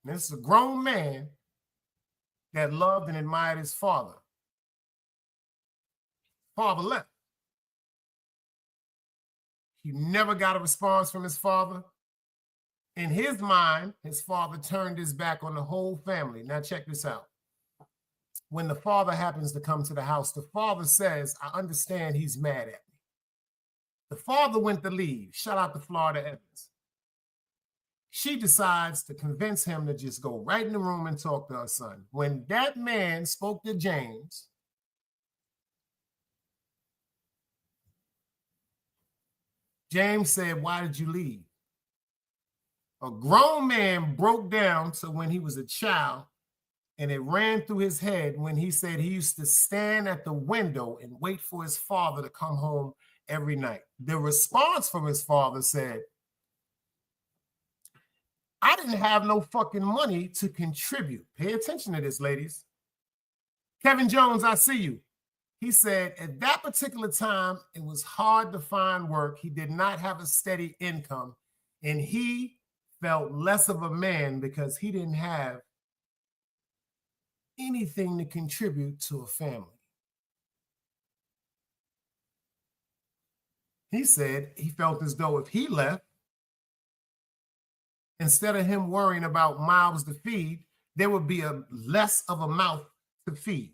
And this is a grown man that loved and admired his father. Father left. He never got a response from his father. In his mind, his father turned his back on the whole family. Now check this out. When the father happens to come to the house, the father says, I understand he's mad at me. The father went to leave. Shout out to Florida Evans. She decides to convince him to just go right in the room and talk to her son. When that man spoke to James, James said, why did you leave? A grown man broke down to when he was a child, and it ran through his head when he said he used to stand at the window and wait for his father to come home every night. The response from his father said, I didn't have no fucking money to contribute. Pay attention to this, ladies. Kevin Jones, I see you. He said at that particular time, it was hard to find work. He did not have a steady income, and he felt less of a man because he didn't have anything to contribute to a family. He said he felt as though if he left, instead of him worrying about mouths to feed, there would be a less of a mouth to feed.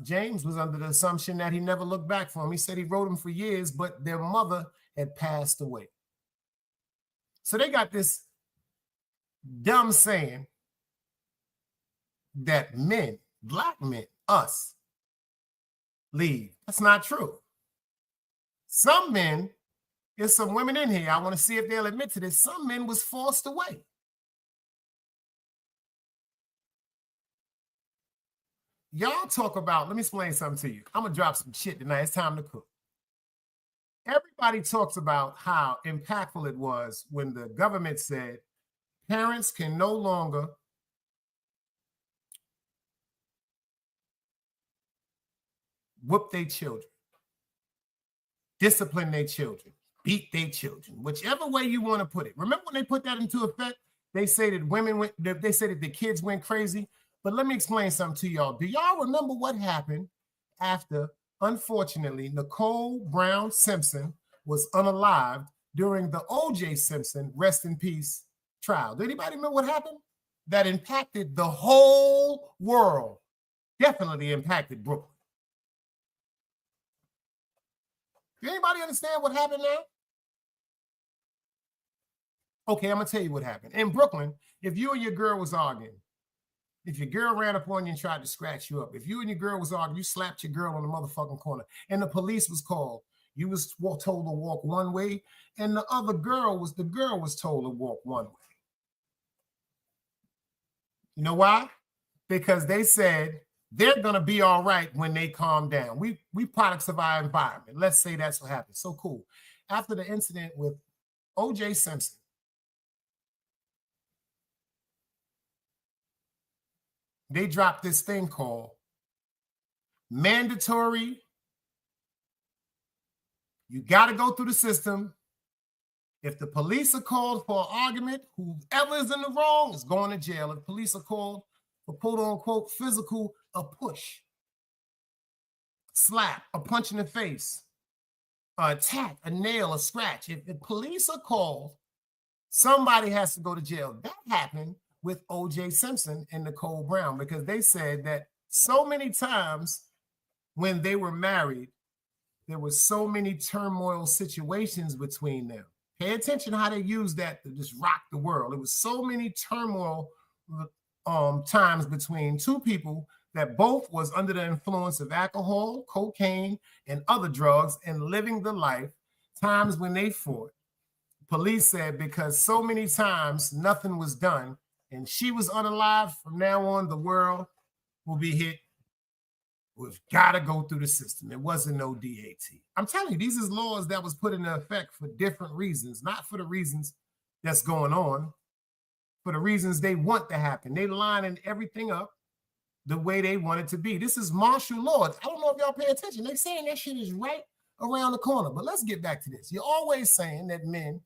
James was under the assumption that he never looked back for him. He said he wrote him for years, but their mother had passed away. So they got this dumb saying that men, black men, us, leave. That's not true. Some men, there's some women in here, I want to see if they'll admit to this, some men was forced away. Y'all talk about, let me explain something to you. I'm going to drop some shit tonight. It's time to cook. Everybody talks about how impactful it was when the government said parents can no longer whoop their children, discipline their children, beat their children, whichever way you want to put it. Remember when they put that into effect? They say that they say that the kids went crazy. But let me explain something to y'all. Do y'all remember what happened after, unfortunately, Nicole Brown Simpson was unalived during the O.J. Simpson, rest in peace, trial? Do anybody remember what happened? That impacted the whole world. Definitely impacted Brooklyn. Do anybody understand what happened now? Okay, I'm going to tell you what happened. In Brooklyn, if you and your girl was arguing, if your girl ran up on you and tried to scratch you up, if you and your girl was arguing, you slapped your girl on the motherfucking corner, and the police was called, you was told to walk one way, and the girl was told to walk one way. You know why? Because they said they're gonna be all right when they calm down. We products of our environment. Let's say that's what happened. So cool. After the incident with O.J. Simpson, they dropped this thing called mandatory. You got to go through the system. If the police are called for an argument, whoever is in the wrong is going to jail. If police are called for quote unquote physical, a push, slap, a punch in the face, a attack, a nail, a scratch. If the police are called, somebody has to go to jail. That happened with O.J. Simpson and Nicole Brown, because they said that so many times when they were married, there were so many turmoil situations between them. Pay attention how they use that to just rock the world. It was so many turmoil times between two people that both was under the influence of alcohol, cocaine, and other drugs and living the life, times when they fought. Police said because so many times nothing was done and she was unalive, from now on the world will be hit. We've got to go through the system. It wasn't no DAT. I'm telling you, these is laws that was put into effect for different reasons, not for the reasons that's going on, for the reasons they want to happen. They lining everything up the way they want it to be. This is martial law. I don't know if y'all pay attention. They're saying that shit is right around the corner. But let's get back to this. You're always saying that men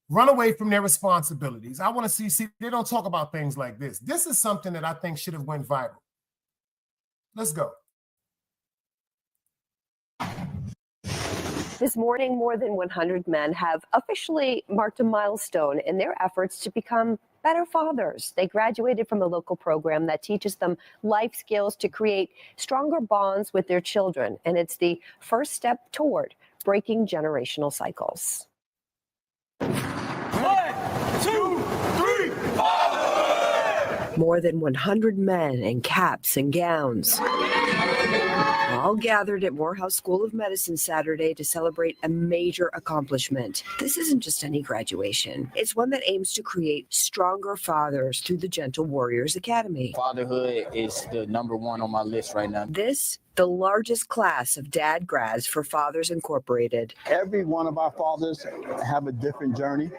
run away from their responsibilities. I want to see, they don't talk about things like this. This is something that I think should have went viral. Let's go. This morning, more than 100 men have officially marked a milestone in their efforts to become better fathers. They graduated from a local program that teaches them life skills to create stronger bonds with their children. And it's the first step toward breaking generational cycles. 1, 2, 3, father! More than 100 men in caps and gowns all gathered at Morehouse School of Medicine Saturday to celebrate a major accomplishment. This isn't just any graduation. It's one that aims to create stronger fathers through the Gentle Warriors Academy. Fatherhood is the #1 on my list right now. This, the largest class of dad grads for Fathers Incorporated. Every one of our fathers have a different journey,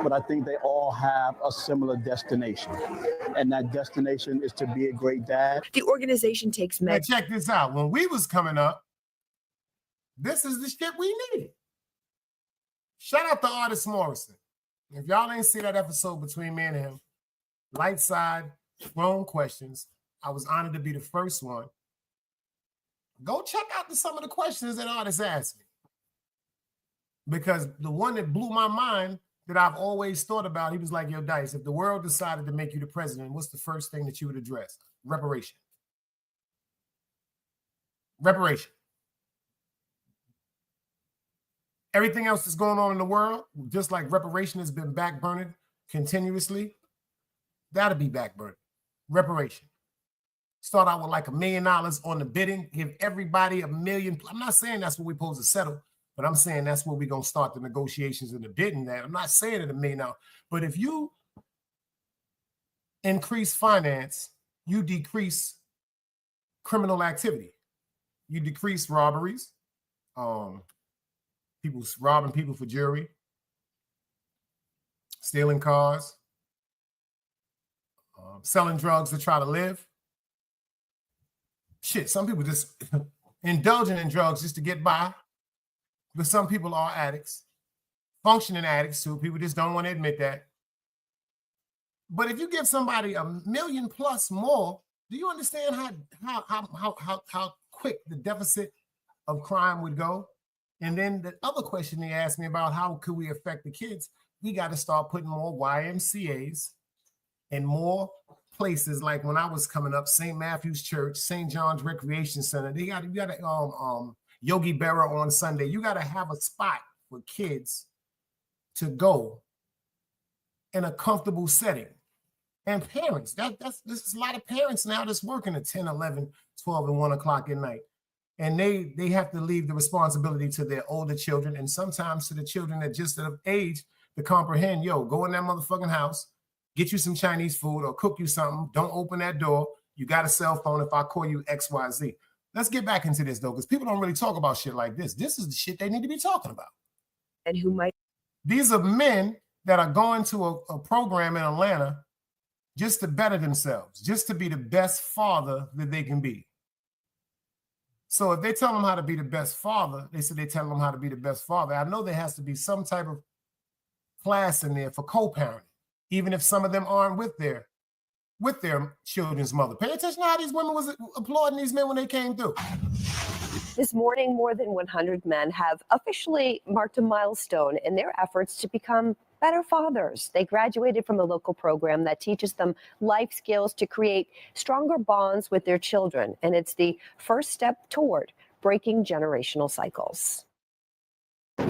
but I think they all have a similar destination. And that destination is to be a great dad. The organization takes men. Check this out. When we was coming up, this is the shit we needed. Shout out to Artist Morrison. If y'all ain't see that episode between me and him, Light Side, Grown Questions, I was honored to be the first one. Go check out some of the questions that Artist asked me. Because the one that blew my mind that I've always thought about, he was like, yo, Dice, if the world decided to make you the president, what's the first thing that you would address? Reparation. Reparation. Everything else that's going on in the world, just like reparation has been backburnered continuously, that'll be backburnered. Reparation. Start out with like $1 million on the bidding, give everybody $1 million. I'm not saying that's what we're supposed to settle, but I'm saying that's where we're going to start the negotiations and the bidding. That I'm not saying it $1 million, but if you increase finance, you decrease criminal activity. You decrease robberies, people robbing people for jewelry, stealing cars, selling drugs to try to live. Shit, some people just indulging in drugs just to get by. But some people are addicts, functioning addicts too. People just don't want to admit that. But if you give somebody $1 million plus more, do you understand how quick the deficit of crime would go? And then the other question they asked me about how could we affect the kids? We got to start putting more YMCAs and more places, like when I was coming up, St. Matthew's Church, St. John's Recreation Center. You got to Yogi Berra on Sunday. You got to have a spot for kids to go in a comfortable setting. And parents, there's a lot of parents now that's working at 10, 11, 12, and 1 o'clock at night. And they have to leave the responsibility to their older children and sometimes to the children that just of age to comprehend, yo, go in that motherfucking house, get you some Chinese food or cook you something. Don't open that door. You got a cell phone if I call you XYZ. Let's get back into this, though, because people don't really talk about shit like this. This is the shit they need to be talking about. And who might? These are men that are going to a program in Atlanta just to better themselves, just to be the best father that they can be. So if they tell them how to be the best father, they say they tell them how to be the best father. I know there has to be some type of class in there for co-parenting, even if some of them aren't with their children's mother. Pay attention to how these women was applauding these men when they came through. This morning, more than 100 men have officially marked a milestone in their efforts to become better fathers. They graduated from a local program that teaches them life skills to create stronger bonds with their children. And it's the first step toward breaking generational cycles. 1,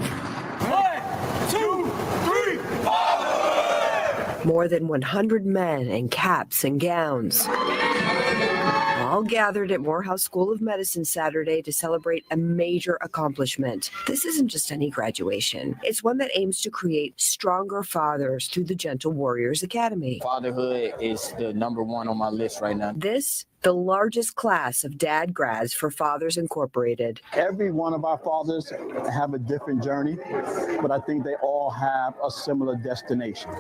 More than 100 men in caps and gowns, all gathered at Morehouse School of Medicine Saturday to celebrate a major accomplishment. This isn't just any graduation. It's one that aims to create stronger fathers through the Gentle Warriors Academy. Fatherhood is the number one on my list right now. This, the largest class of dad grads for Fathers Incorporated. Every one of our fathers have a different journey, but I think they all have a similar destination.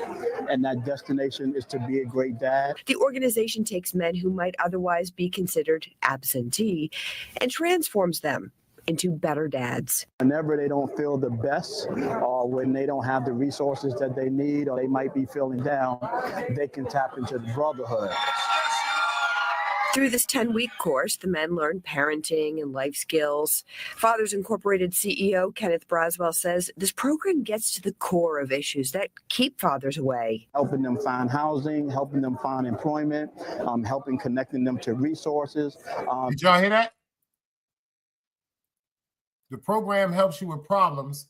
And that destination is to be a great dad. The organization takes men who might otherwise be considered absentee and transforms them into better dads. Whenever they don't feel the best, or when they don't have the resources that they need, or they might be feeling down, they can tap into the brotherhood. Through this 10-week course, the men learn parenting and life skills. Fathers Incorporated CEO Kenneth Braswell says this program gets to the core of issues that keep fathers away. Helping them find housing, helping them find employment, helping connecting them to resources. Did y'all hear that? The program helps you with problems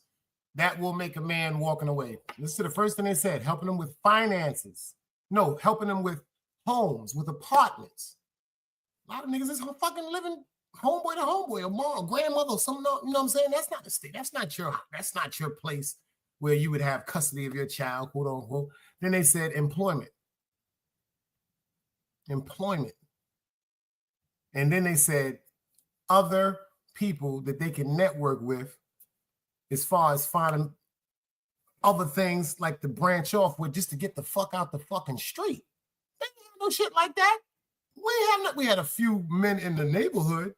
that will make a man walking away. Listen to the first thing they said, helping them with finances. No, helping them with homes, with apartments. A lot of niggas is fucking living homeboy to homeboy, or mom, or grandmother, or something. You know what I'm saying? That's not the state. That's not your place where you would have custody of your child, quote unquote. Then they said employment. Employment. And then they said other people that they can network with as far as finding other things like to branch off with just to get the fuck out the fucking street. They ain't have no shit like that. We had a few men in the neighborhood,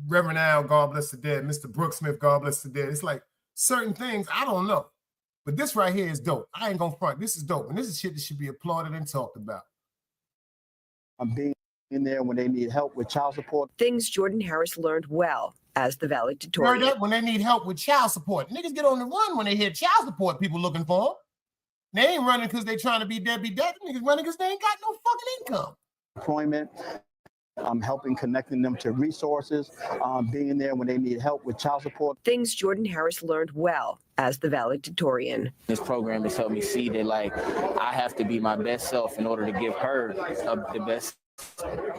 Reverend Al, God bless the dead, Mr. Brooks Smith, God bless the dead. It's like certain things, I don't know. But this right here is dope. I ain't gonna front. This is dope. And this is shit that should be applauded and talked about. I'm being in there when they need help with child support. Things Jordan Harris learned well as the valedictorian. You heard that? When they need help with child support. Niggas get on the run when they hear child support people looking for them. They ain't running because they trying to be deadbeat dad. Niggas running because they ain't got no fucking income. Employment, helping connecting them to resources, being there when they need help with child support. Things Jordan Harris learned well as the valedictorian. This program has helped me see that, like, I have to be my best self in order to give her the best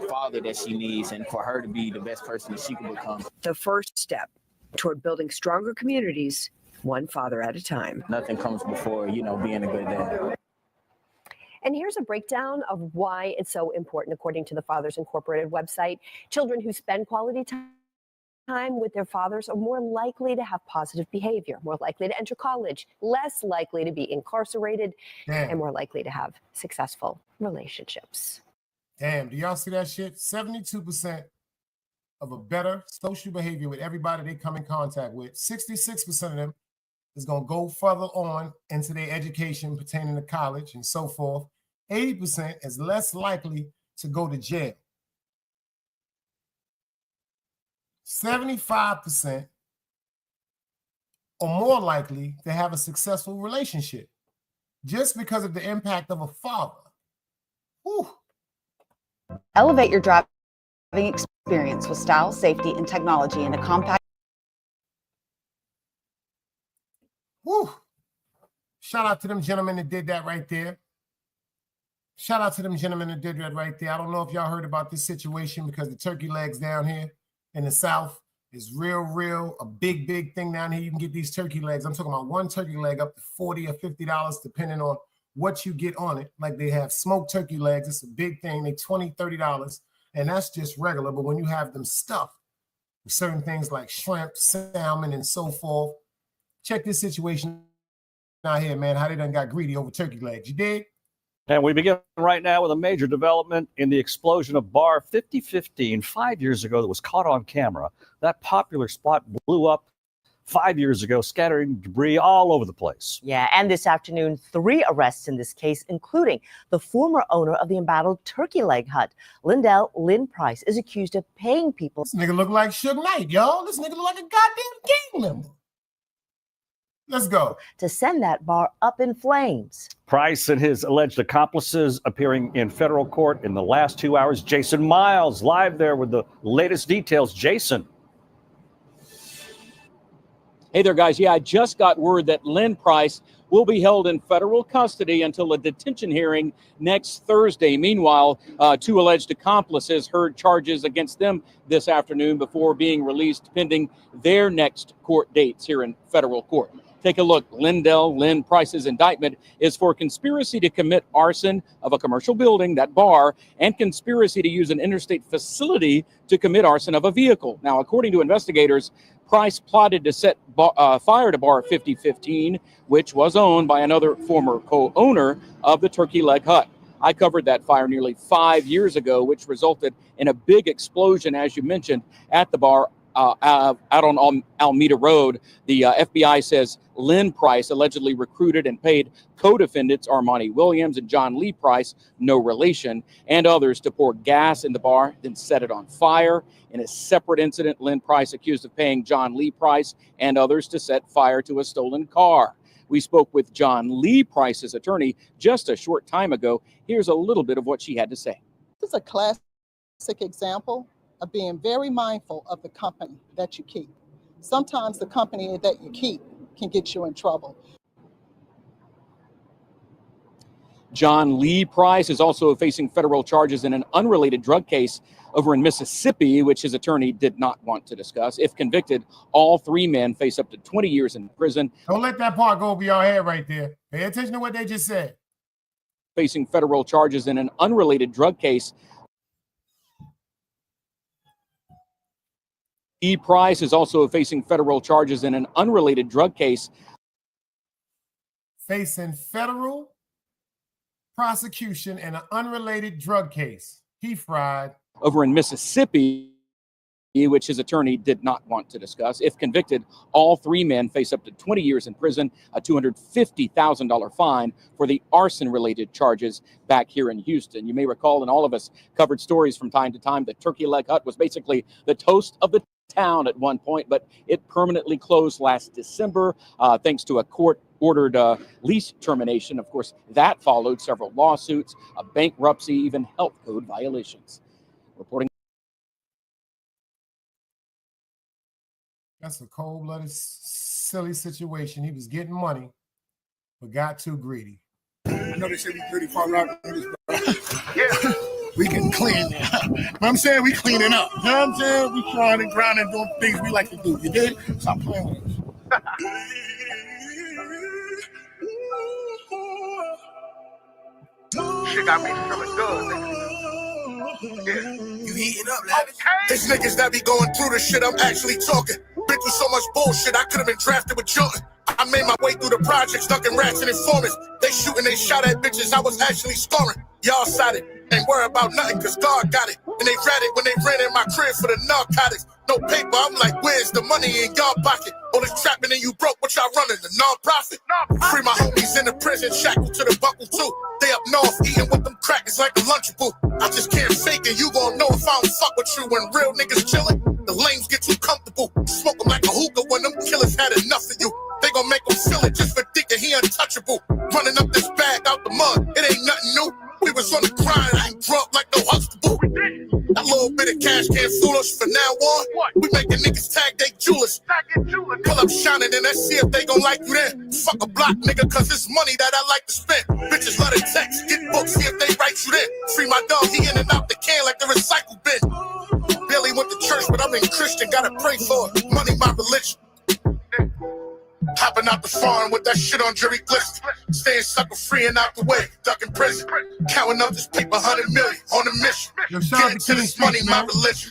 father that she needs, and for her to be the best person that she can become. The first step toward building stronger communities, one father at a time. Nothing comes before, being a good dad. And here's a breakdown of why it's so important, according to the Fathers Incorporated website. Children who spend quality time with their fathers are more likely to have positive behavior, more likely to enter college, less likely to be incarcerated, and more likely to have successful relationships. Damn, do y'all see that shit? 72% of a better social behavior with everybody they come in contact with. 66% of them is going to go further on into their education pertaining to college and so forth. 80% is less likely to go to jail. 75% are more likely to have a successful relationship just because of the impact of a father. Whew. Elevate your driving experience with style, safety, and technology in a compact. Whew. Shout out to them gentlemen that did that right there. Shout out to them gentlemen that did that right there. I don't know if y'all heard about this situation because the turkey legs down here in the South is real, a big thing down here. You can get these turkey legs. I'm talking about one turkey leg up to $40 or $50, depending on what you get on it. Like they have smoked turkey legs. It's a big thing. They $20, $30, and that's just regular. But when you have them stuffed with certain things like shrimp, salmon, and so forth, check this situation out here, man, how they done got greedy over turkey legs. You dig? And we begin right now with a major development in the explosion of Bar 5015 5 years ago that was caught on camera. That popular spot blew up 5 years ago, scattering debris all over the place. Yeah, and this afternoon, 3 arrests in this case, including the former owner of the embattled turkey leg hut. Lindell Lynn Price is accused of paying people. This nigga look like Suge Knight, y'all. This nigga look like a goddamn gang member. Let's go. To send that bar up in flames. Price and his alleged accomplices appearing in federal court in the last 2 hours. Jason Miles live there with the latest details. Jason. Hey there, guys. Yeah, I just got word that Lynn Price will be held in federal custody until a detention hearing next Thursday. Meanwhile, two alleged accomplices heard charges against them this afternoon before being released pending their next court dates here in federal court. Take a look. Lynn Price's indictment is for conspiracy to commit arson of a commercial building, that bar, and conspiracy to use an interstate facility to commit arson of a vehicle. Now, according to investigators, Price plotted to set fire to bar 5015, which was owned by another former co-owner of the Turkey Leg Hut. I covered that fire nearly 5 years ago, which resulted in a big explosion, as you mentioned, at the bar out on Alameda Road. The FBI says Lynn Price allegedly recruited and paid co-defendants Armani Williams and John Lee Price, no relation, and others to pour gas in the bar, then set it on fire. In a separate incident, Lynn Price accused of paying John Lee Price and others to set fire to a stolen car. We spoke with John Lee Price's attorney just a short time ago. Here's a little bit of what she had to say. This is a classic example of being very mindful of the company that you keep. Sometimes the company that you keep can get you in trouble. John Lee Price is also facing federal charges in an unrelated drug case over in Mississippi, which his attorney did not want to discuss. If convicted, all three men face up to 20 years in prison. Don't let that part go over your head right there. Pay attention to what they just said. Facing federal charges in an unrelated drug case. E. Price is also facing federal charges in an unrelated drug case. Facing federal prosecution in an unrelated drug case. He fried. Over in Mississippi, which his attorney did not want to discuss. If convicted, all three men face up to 20 years in prison, a $250,000 fine for the arson-related charges back here in Houston. You may recall, and all of us covered stories from time to time, the Turkey Leg Hut was basically the toast of the town at one point, but it permanently closed last December thanks to a court-ordered lease termination. Of course, that followed several lawsuits, a bankruptcy, even health code violations. Reporting. That's a cold-blooded, silly situation. He was getting money, but got too greedy. I know they say we pretty far out. Yeah. We can clean it up. You know what I'm saying? We cleaning up. You know what I'm saying? We trying and grinding, doing things we like to do. You did? Stop playing with us. Shit got me feeling good, nigga. Yeah. You heating up, lad. Okay. It's niggas that be going through the shit I'm actually talking. Been through so much bullshit, I could have been drafted with Jordan. I made my way through the projects, ducking rats and informants. They shooting, they shot at bitches, I was actually scoring. Y'all sided, ain't worry about nothing, cause God got it. And they read it when they ran in my crib for the narcotics. No paper, I'm like, where's the money in y'all pocket? All this trapping and you broke, what y'all running, the non-profit? Free my homies in the prison, shackled to the buckle too. They up north, eating with them crackers like a Lunchable. I just can't fake it, you gon' know if I don't fuck with you. When real niggas chillin', the lames get too comfortable. Smoke them like a hookah when them killers had enough of you. They gon' make them feel it just for thinking he untouchable. Running up this bag out the mud, it ain't nothing new. We was on the grind, I ain't drunk like no Huxtable. That little bit of cash can't fool us. From now on, we making niggas tag they jewelers. Pull up shining and let's see if they gon' like you then. Fuck a block, nigga, cause it's money that I like to spend. Bitches love to text, get books, see if they write you then. Free my dog, he in and out the can like the recycle bin. Barely went to church, but I'm in Christian, gotta pray for it. Money, my religion. Hopping out the farm with that shit on Jerry Glisten. Staying sucker free and out the way, ducking prison. Counting up this paper, 100 million on a mission. Getting to this money, my religion.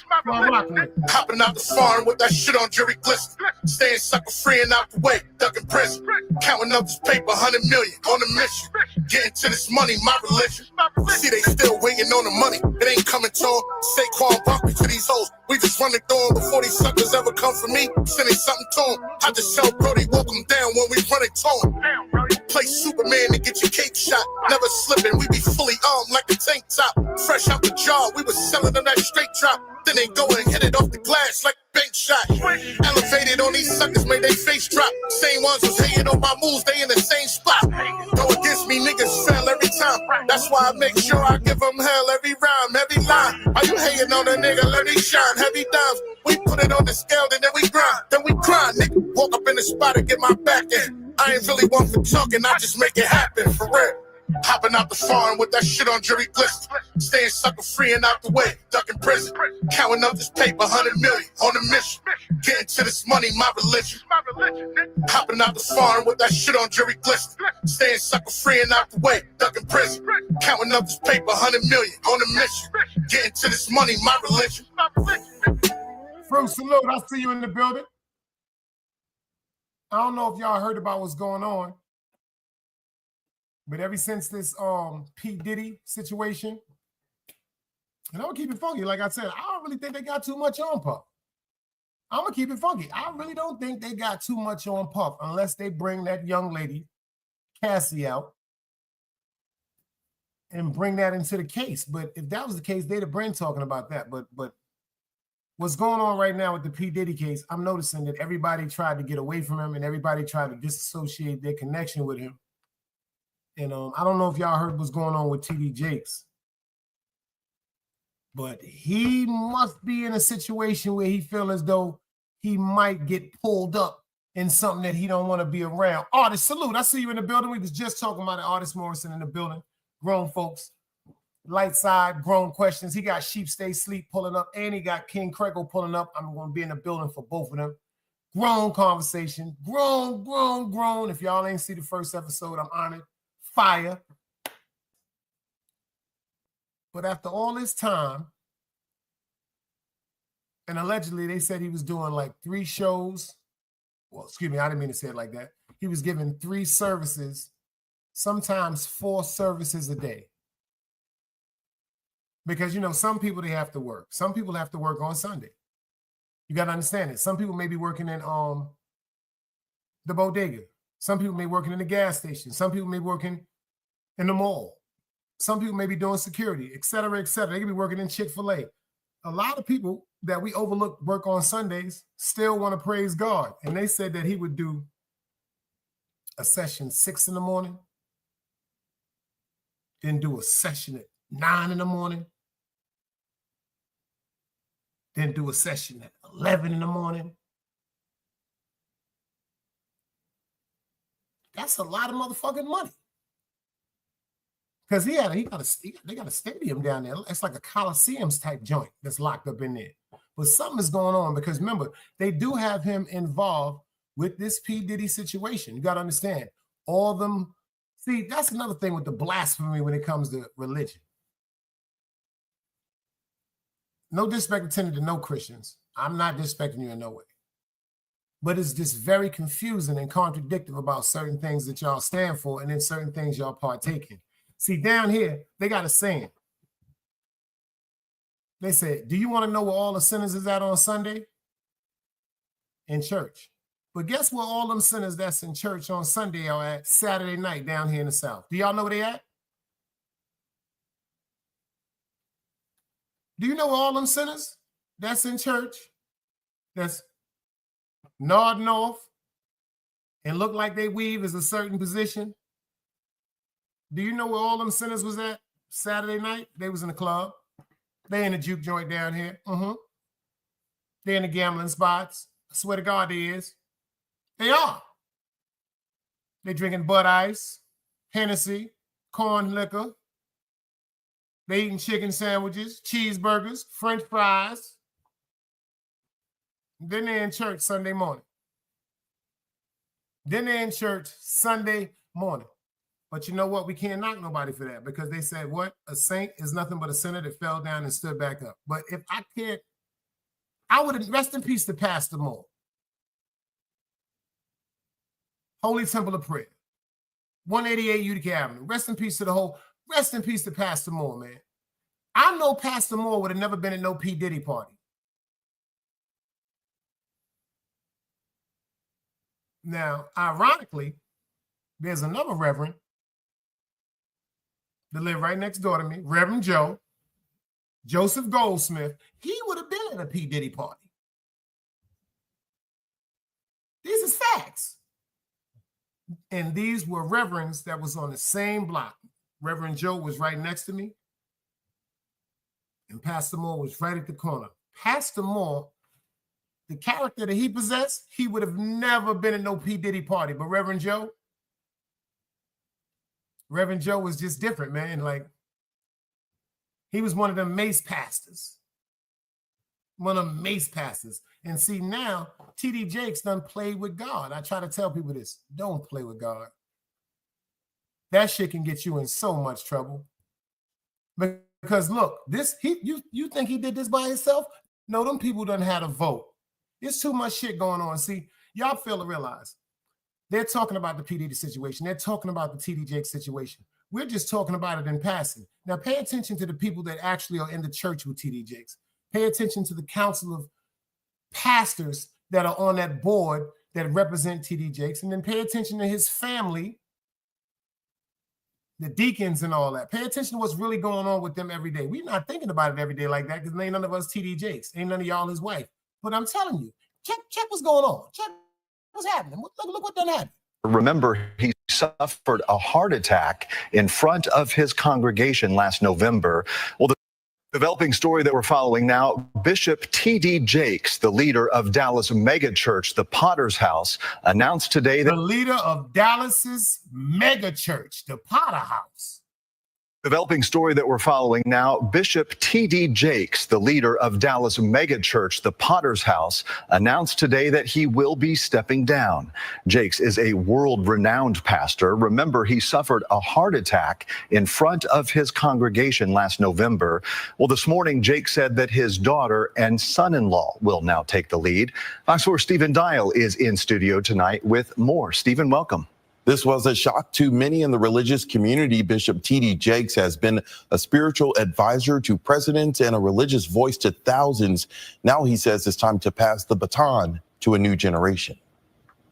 Hopping out the farm with that shit on Jerry Glisten. Staying sucker free and out the way, ducking prison. Counting up this paper, 100 million on a mission. Getting to this money, my religion. See, they still waiting on the money. It ain't coming to them. Saquon Barkley to these hoes. We just run it through them before these suckers ever come for me. Sending something to them. I just tell Brody, walk them down when we run it to them. Play Superman to get your cape shot. Never slipping, we be fully armed like a tank top. Fresh out the jar, we was selling them that straight drop. Then they go and hit it off the glass like bank shot. Elevated on these suckers, made they face drop. Same ones was hating on my moves, they in the same spot. Go against me, niggas fell every time. That's why I make sure I give them hell every rhyme, every line. Are you hating on a nigga? Let me shine, heavy dimes. We put it on the scale, then we grind, nigga. Walk up in the spot and get my back in. I ain't really one for talking, I just make it happen, for real. Hopping out the farm with that shit on jury glisten. Staying sucker free and out the way, ducking prison. Counting up this paper, 100 million on a mission. Getting to this money, my religion. Hopping out the farm with that shit on jury glisten. Staying sucker free and out the way, ducking prison. Counting up this paper, 100 million on a mission. Getting to this money, my religion. Fruit, salute. I see you in the building. I don't know if y'all heard about what's going on, but ever since this P. Diddy situation, and I'm gonna keep it funky, like I said, I don't really think they got too much on Puff. I'm gonna keep it funky. I really don't think they got too much on Puff unless they bring that young lady, Cassie, out and bring that into the case. But if that was the case, they'd have been talking about that. But what's going on right now with the P. Diddy case, I'm noticing that everybody tried to get away from him and everybody tried to disassociate their connection with him. And I don't know if y'all heard what's going on with TD Jakes, but he must be in a situation where he feel as though he might get pulled up in something that he don't want to be around. Artist, salute. I see you in the building. We was just talking about Artist Morrison in the building. Grown folks, light side, grown questions. He got Sheep Stay Sleep pulling up, and he got King Crego pulling up. I'm going to be in the building for both of them. Grown conversation. Grown. If y'all ain't see the first episode, I'm honored. Fire. But after all this time, and allegedly they said he was doing like 3 shows. Well, excuse me, I didn't mean to say it like that. He was giving 3 services, sometimes 4 services a day. Because, you know, some people, they have to work. Some people have to work on Sunday. You got to understand it. Some people may be working in the bodega. Some people may be working in the gas station. Some people may be working in the mall. Some people may be doing security, et cetera, et cetera. They could be working in Chick-fil-A. A lot of people that we overlook work on Sundays still want to praise God. And they said that he would do a session 6 in the morning, then do a session at 9 in the morning, then do a session at 11 in the morning. That's a lot of motherfucking money. Because they got a stadium down there. It's like a Coliseums type joint that's locked up in there. But something is going on because remember, they do have him involved with this P. Diddy situation. You got to understand, all of them. See, that's another thing with the blasphemy when it comes to religion. No disrespect intended to no Christians. I'm not disrespecting you in no way. But it's just very confusing and contradictory about certain things that y'all stand for and then certain things y'all partake in. See, down here, they got a saying. They said, do you want to know where all the sinners is at on Sunday? In church. But guess where all them sinners that's in church on Sunday are at Saturday night down here in the South? Do y'all know where they at? Do you know where all them sinners that's in church, that's nodding off and look like they weave is a certain position? Do you know where all them sinners was at Saturday night? They was in the club. They in the juke joint down here. They in the gambling spots. I swear to God they is. They are. They drinking Bud Ice, Hennessy, corn liquor. They eating chicken sandwiches, cheeseburgers, French fries. Then they're in church Sunday morning. But you know what? We can't knock nobody for that because they said, what? A saint is nothing but a sinner that fell down and stood back up. But if I can't, I would rest in peace to Pastor Moore. Holy Temple of Prayer, 188 Utica Avenue. Rest in peace to Pastor Moore, man. I know Pastor Moore would have never been at no P. Diddy party. Now, ironically, there's another reverend that lived right next door to me, Reverend Joseph Goldsmith. He would have been at a P. Diddy party. These is facts. And these were reverends that was on the same block. Reverend Joe was right next to me. And Pastor Moore was right at the corner. Pastor Moore the character that he possessed, he would have never been at no P. Diddy party. But Reverend Joe was just different, man. Like, he was one of them mace pastors. One of them mace pastors. And see, now, T.D. Jakes done played with God. I try to tell people this. Don't play with God. That shit can get you in so much trouble. Because look, you think he did this by himself? No, them people done had a vote. There's too much shit going on. See, y'all fail to realize they're talking about the P. Diddy situation. They're talking about the T.D. Jakes situation. We're just talking about it in passing. Now, pay attention to the people that actually are in the church with T.D. Jakes. Pay attention to the council of pastors that are on that board that represent T.D. Jakes. And then pay attention to his family, the deacons and all that. Pay attention to what's really going on with them every day. We're not thinking about it every day like that because ain't none of us T.D. Jakes. Ain't none of y'all his wife. But I'm telling you, check what's going on. Check what's happening. Look what done happened. Remember, he suffered a heart attack in front of his congregation last November. Well, the developing story that we're following now, Bishop T.D. Jakes, the leader of Dallas megachurch, the Potter's House, announced today that... The leader of Dallas's megachurch, the Potter House. Developing story that we're following now, Bishop T.D. Jakes, the leader of Dallas megachurch, the Potter's House, announced today that he will be stepping down. Jakes is a world-renowned pastor. Remember, he suffered a heart attack in front of his congregation last November. Well, this morning, Jakes said that his daughter and son-in-law will now take the lead. Fox 4 Stephen Dial is in studio tonight with more. Stephen, welcome. This was a shock to many in the religious community. Bishop T.D. Jakes has been a spiritual advisor to presidents and a religious voice to thousands. Now he says it's time to pass the baton to a new generation.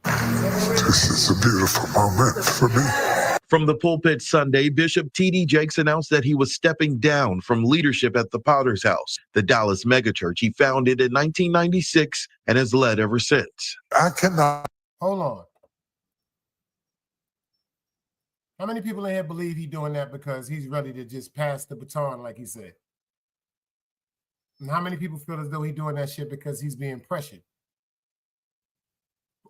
This is a beautiful moment for me. From the pulpit Sunday, Bishop T.D. Jakes announced that he was stepping down from leadership at the Potter's House, the Dallas megachurch he founded in 1996 and has led ever since. I cannot. Hold on. How many people in here believe he's doing that because he's ready to just pass the baton, like he said? And how many people feel as though he's doing that shit because he's being pressured?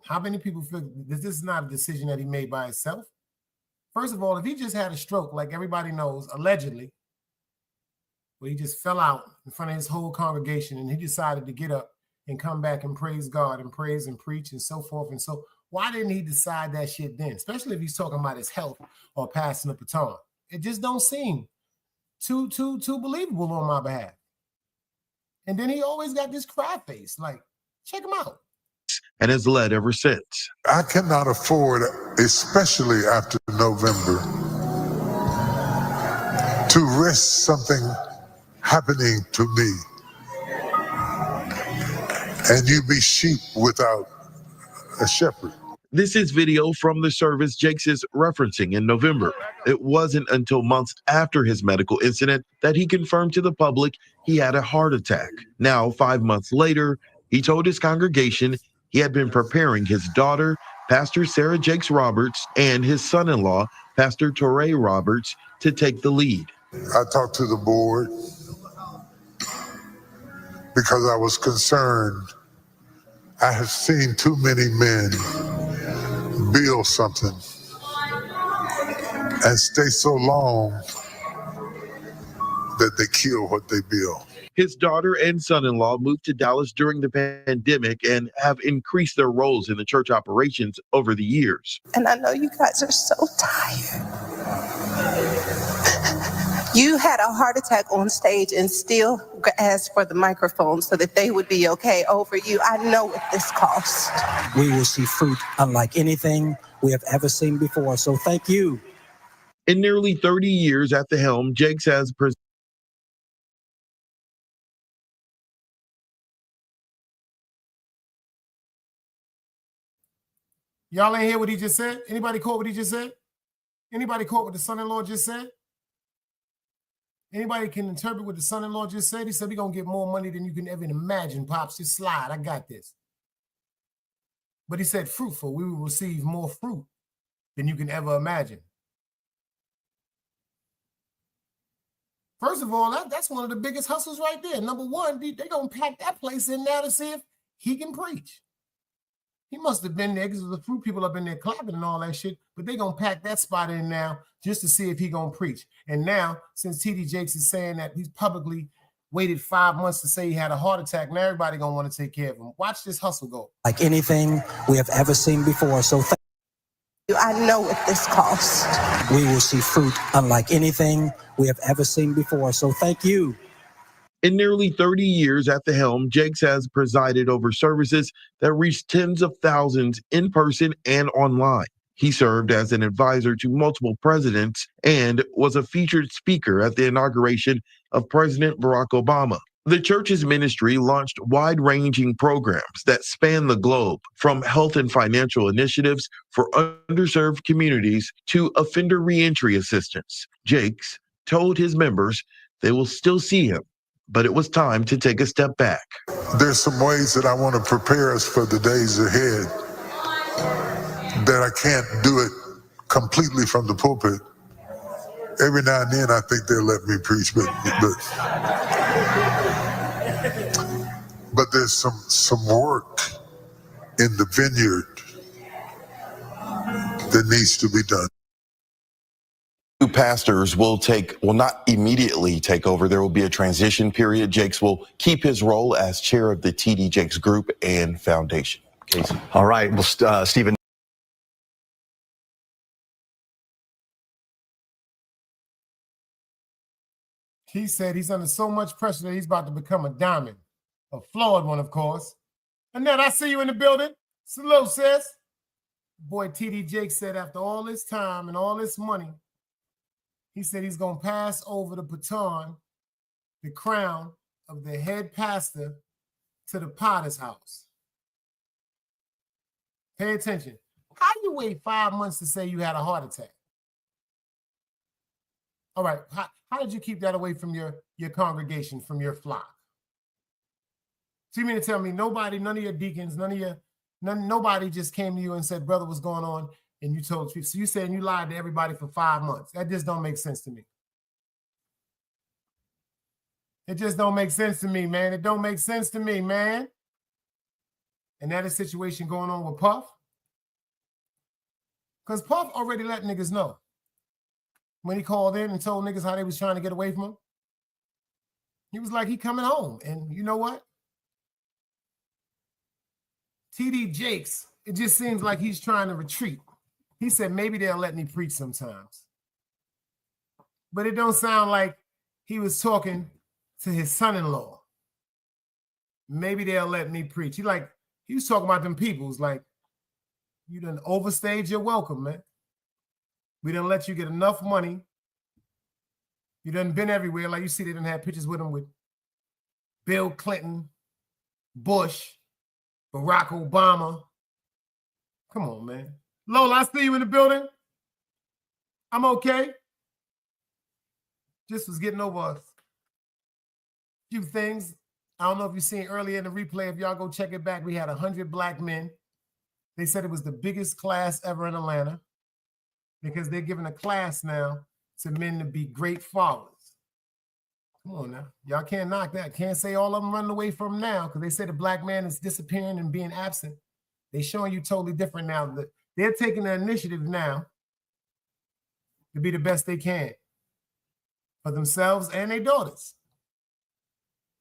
How many people feel this is not a decision that he made by himself? First of all, if he just had a stroke, like everybody knows, allegedly, where he just fell out in front of his whole congregation and he decided to get up and come back and praise God and praise and preach and so forth and so. Why didn't he decide that shit then? Especially if he's talking about his health or passing the baton. It just don't seem too believable on my behalf. And then he always got this cry face. Like, check him out. And has led ever since. I cannot afford, especially after November, to risk something happening to me. And you be sheep without a shepherd. This is video from the service Jakes is referencing in November. It wasn't until months after his medical incident that he confirmed to the public he had a heart attack. Now, 5 months later, he told his congregation he had been preparing his daughter, Pastor Sarah Jakes Roberts, and his son-in-law, Pastor Torrey Roberts, to take the lead. I talked to the board because I was concerned. I have seen too many men build something and stay so long that they kill what they build. His daughter and son-in-law moved to Dallas during the pandemic and have increased their roles in the church operations over the years. And I know you guys are so tired. You had a heart attack on stage and still asked for the microphone so that they would be okay over you. I know what this costs. We will see fruit unlike anything we have ever seen before. So thank you. In nearly 30 years at the helm, Jakes has Y'all ain't hear what he just said? Anybody caught what he just said? Anybody caught what the son-in-law just said? Anybody can interpret what the son-in-law just said? He said, we're going to get more money than you can ever imagine, Pops. Just slide. I got this. But he said fruitful. We will receive more fruit than you can ever imagine. First of all, that's one of the biggest hustles right there. Number one, they're going to pack that place in now to see he can preach. He must have been there because the fruit people up in there clapping and all that shit, but they going to pack that spot in now just to see if he going to preach. And now, since T.D. Jakes is saying that he's publicly waited 5 months to say he had a heart attack, now everybody going to want to take care of him. Watch this hustle go. Like anything we have ever seen before. So thank you. I know what this costs. We will see fruit unlike anything we have ever seen before. So thank you. In nearly 30 years at the helm, Jakes has presided over services that reached tens of thousands in person and online. He served as an advisor to multiple presidents and was a featured speaker at the inauguration of President Barack Obama. The church's ministry launched wide-ranging programs that span the globe, from health and financial initiatives for underserved communities to offender reentry assistance. Jakes told his members they will still see him, but it was time to take a step back. There's some ways that I want to prepare us for the days ahead that I can't do it completely from the pulpit. Every now and then I think they'll let me preach, but there's some work in the vineyard that needs to be done. New pastors will not immediately take over. There will be a transition period. Jakes will keep his role as chair of the T.D. Jakes Group and Foundation. Casey. All right. Well, Stephen. He said he's under so much pressure that he's about to become a diamond. A flawed one, of course. Annette, I see you in the building. Salute, sis. Boy, T.D. Jakes said after all this time and all this money, he said he's going to pass over the baton, the crown of the head pastor to the potter's house. Pay attention. How do you wait 5 months to say you had a heart attack? All right. How did you keep that away from your congregation, from your flock? So you mean to tell me nobody, none of your deacons, nobody just came to you and said, brother, what's going on? And you told people. So you saying you lied to everybody for 5 months. That just don't make sense to me. It just don't make sense to me, man. It don't make sense to me, man. And that is a situation going on with Puff. Because Puff already let niggas know. When he called in and told niggas how they was trying to get away from him, he was like, he coming home. And you know what? T.D. Jakes, it just seems like he's trying to retreat. He said, maybe they'll let me preach sometimes. But it don't sound like he was talking to his son-in-law. Maybe they'll let me preach. He was talking about them peoples like, you done overstayed your welcome, man. We done let you get enough money. You done been everywhere. Like you see, they done have pictures with him with Bill Clinton, Bush, Barack Obama. Come on, man. Lola, I see you in the building. I'm okay. Just was getting over a few things. I don't know if you've seen earlier in the replay. If y'all go check it back, we had 100 black men. They said it was the biggest class ever in Atlanta because they're giving a class now to men to be great fathers. Come on now. Y'all can't knock that. Can't say all of them running away from now because they say the black man is disappearing and being absent. They're showing you totally different now. They're taking the initiative now to be the best they can for themselves and their daughters.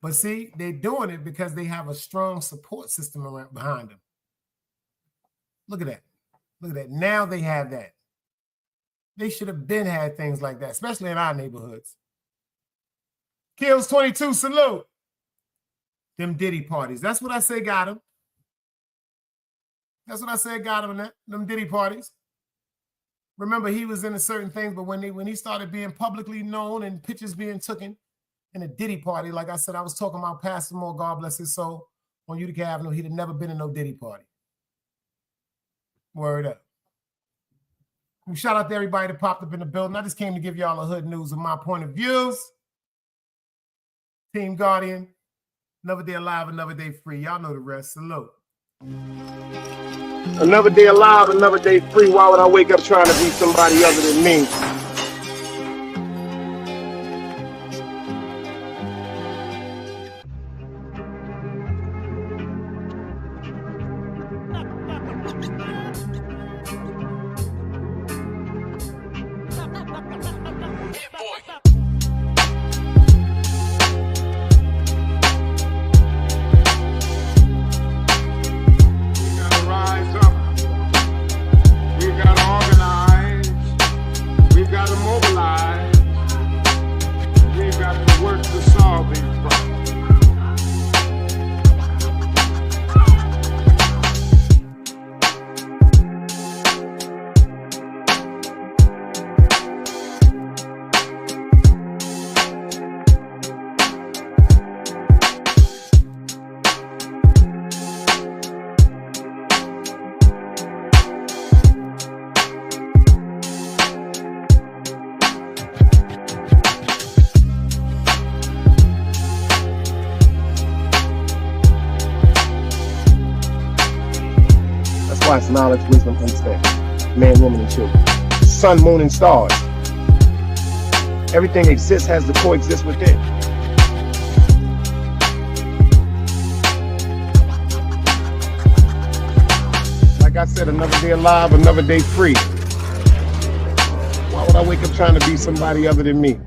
But see, they're doing it because they have a strong support system around behind them. Look at that. Look at that. Now they have that. They should have been had things like that, especially in our neighborhoods. Kills 22, salute. Them Diddy parties. That's what I say got them. That's what I said got him in that, them Diddy parties. Remember, he was into certain things, but when he started being publicly known and pictures being taken in a Diddy party, like I said, I was talking about Pastor Moore, God bless his soul, on Utica Avenue. He'd have never been in no Diddy party. Word up. Shout out to everybody that popped up in the building. I just came to give y'all a hood news of my point of views. Team Guardian, another day alive, another day free. Y'all know the rest. Salute. Another day alive, another day free. Why would I wake up trying to be somebody other than me? twice knowledge, wisdom, understanding. Man, woman, and children. Sun, moon, and stars. Everything exists has to coexist within. Like I said, another day alive, another day free. Why would I wake up trying to be somebody other than me?